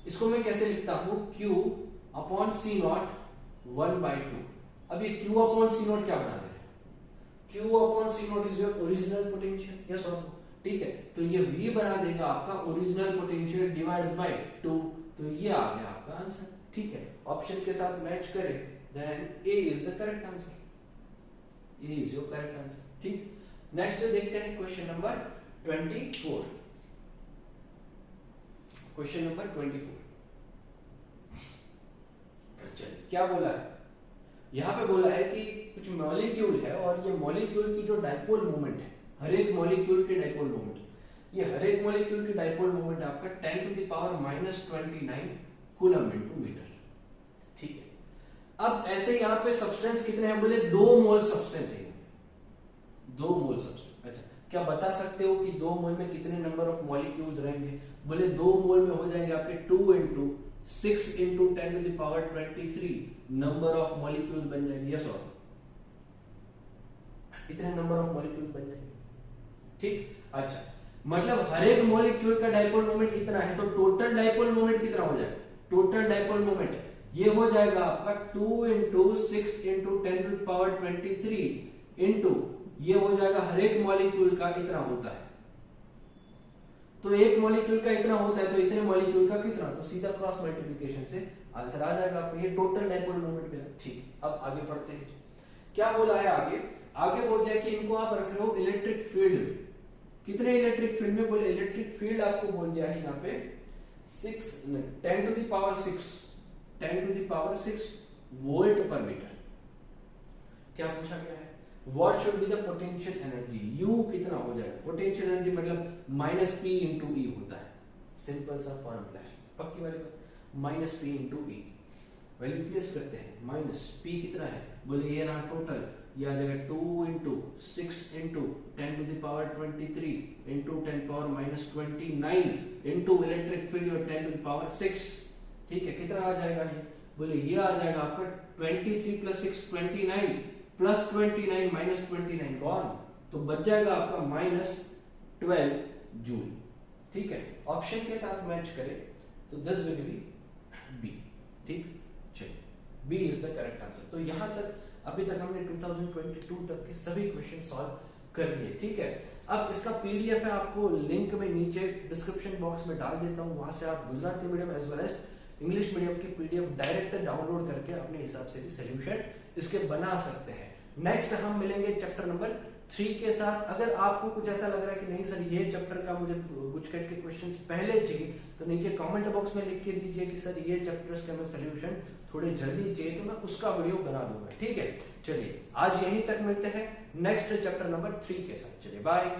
इसको मैं कैसे लिखता हूं, Q अपॉन C नॉट 1/2। अब ये Q अपॉन C नॉट क्या बना दे रहे हैं, Q upon C naught is your original potential, yes और नो, ठीक है। तो ये V बना देगा आपका ओरिजिनल पोटेंशियल डिवाइड्स बाय 2, तो ये आ गया आपका आंसर, ठीक है। ऑप्शन के साथ मैच करें then A is the correct answer, A is your correct answer, ठीक। नेक्स्ट देखते हैं क्वेश्चन नंबर 24। क्वेश्चन नंबर 24, चलिए क्या बोला है, यहां पे बोला है कि कुछ मॉलिक्यूल है और ये मॉलिक्यूल की जो डाइपोल मोमेंट है, हर एक मॉलिक्यूल की डाइपोल मोमेंट, ये हर एक मॉलिक्यूल की डाइपोल मोमेंट आपका 10 to the power -29 coulomb into metre, ठीक है। अब ऐसे यहाँ पे सब्सटेंस कितने हैं, बोले 2 मोल सब्सटेंस है, 2 मोल सब्सटेंस। अच्छा, क्या बता सकते हो कि 2 मोल में कितने नंबर ऑफ मॉलिक्यूल्स रहेंगे, बोले 2 मोल में हो जाएंगे आपके 2 into 6 into 10 to the power 23 number of molecules बन जाएंगे, यस और इतने नंबर ऑफ मॉलिक्यूल्स बन जाएंगे, ठीक। अच्छा, मतलब हर एक मॉलिक्यूल का डाइपोल मोमेंट इतना है, तो टोटल डाइपोल मोमेंट कितना हो जाएगा, टोटल डाइपोल मोमेंट ये हो जाएगा आपका 2 into 6 into 10 to the power 23 into ये हो जाएगा हर एक मॉलिक्यूल का इतना होता है, तो एक मॉलिक्यूल का इतना होता है तो इतने मॉलिक्यूल का कितना, तो सीधा क्रॉस मल्टीप्लिकेशन से आंसर आ जाएगा आपको, ये टोटल डाइपोल मोमेंट मिला, ठीक। अब आगे पढ़ते हैं, क्या बोला है आगे, आगे बोलते हैं कि इनको आप रख रहे हो इलेक्ट्रिक फील्ड में, कितने इलेक्ट्रिक फील्ड में, बोले इलेक्ट्रिक फील्ड आपको बोल दिया है यहाँ पे 10 टू द पावर 6 वोल्ट पर मीटर। क्या पूछा गया है, what should be the potential energy, U कितना हो जाएगा, पोटेंशियल एनर्जी मतलब -P इंटू E होता है, सिंपल सा फॉर्मूला है, पक्की वाली बात, -P into E value place करते हैं, -P कितना है, बोले ये रहा टोटल, ये आ जाएगा 2 into 6 into 10 to the power 23 into 10 power -29 into electric field और 10 टू द पावर 6, ठीक है। कितना आ जाएगा ये बोले ये आ जाएगा आपका 23 प्लस 6 29 प्लस 29 माइनस 29 गॉन, तो बच जाएगा आपका -12 जूल। ठीक है, ऑप्शन के साथ मैच करें तो दिस विल बी बी। ठीक, चलिए B is the correct answer. तो यहां तक अभी तक हमने 2022 तक के सभी क्वेश्चन सॉल्व कर लिए। ठीक है, अब इसका पीडीएफ है, आपको लिंक में नीचे डिस्क्रिप्शन बॉक्स में डाल देता हूं, वहां से आप Gujarati medium as well as English medium की पीडीएफ डायरेक्ट डाउनलोड करके अपने हिसाब से भी सोल्यूशन इसके बना सकते हैं। नेक्स्ट हम मिलेंगे चैप्टर नंबर 3 के साथ। अगर आपको कुछ ऐसा लग रहा है कि नहीं सर ये चैप्टर का मुझे गुजकेट के क्वेश्चंस पहले चाहिए, तो नीचे कमेंट बॉक्स में लिख के दीजिए कि सर ये चैप्टर्स के हमें सोल्यूशन थोड़े जल्दी चाहिए, तो मैं उसका वीडियो बना दूंगा। ठीक है, चलिए आज यहीं तक मिलते हैं नेक्स्ट चैप्टर नंबर 3 के साथ। चलिए बाय।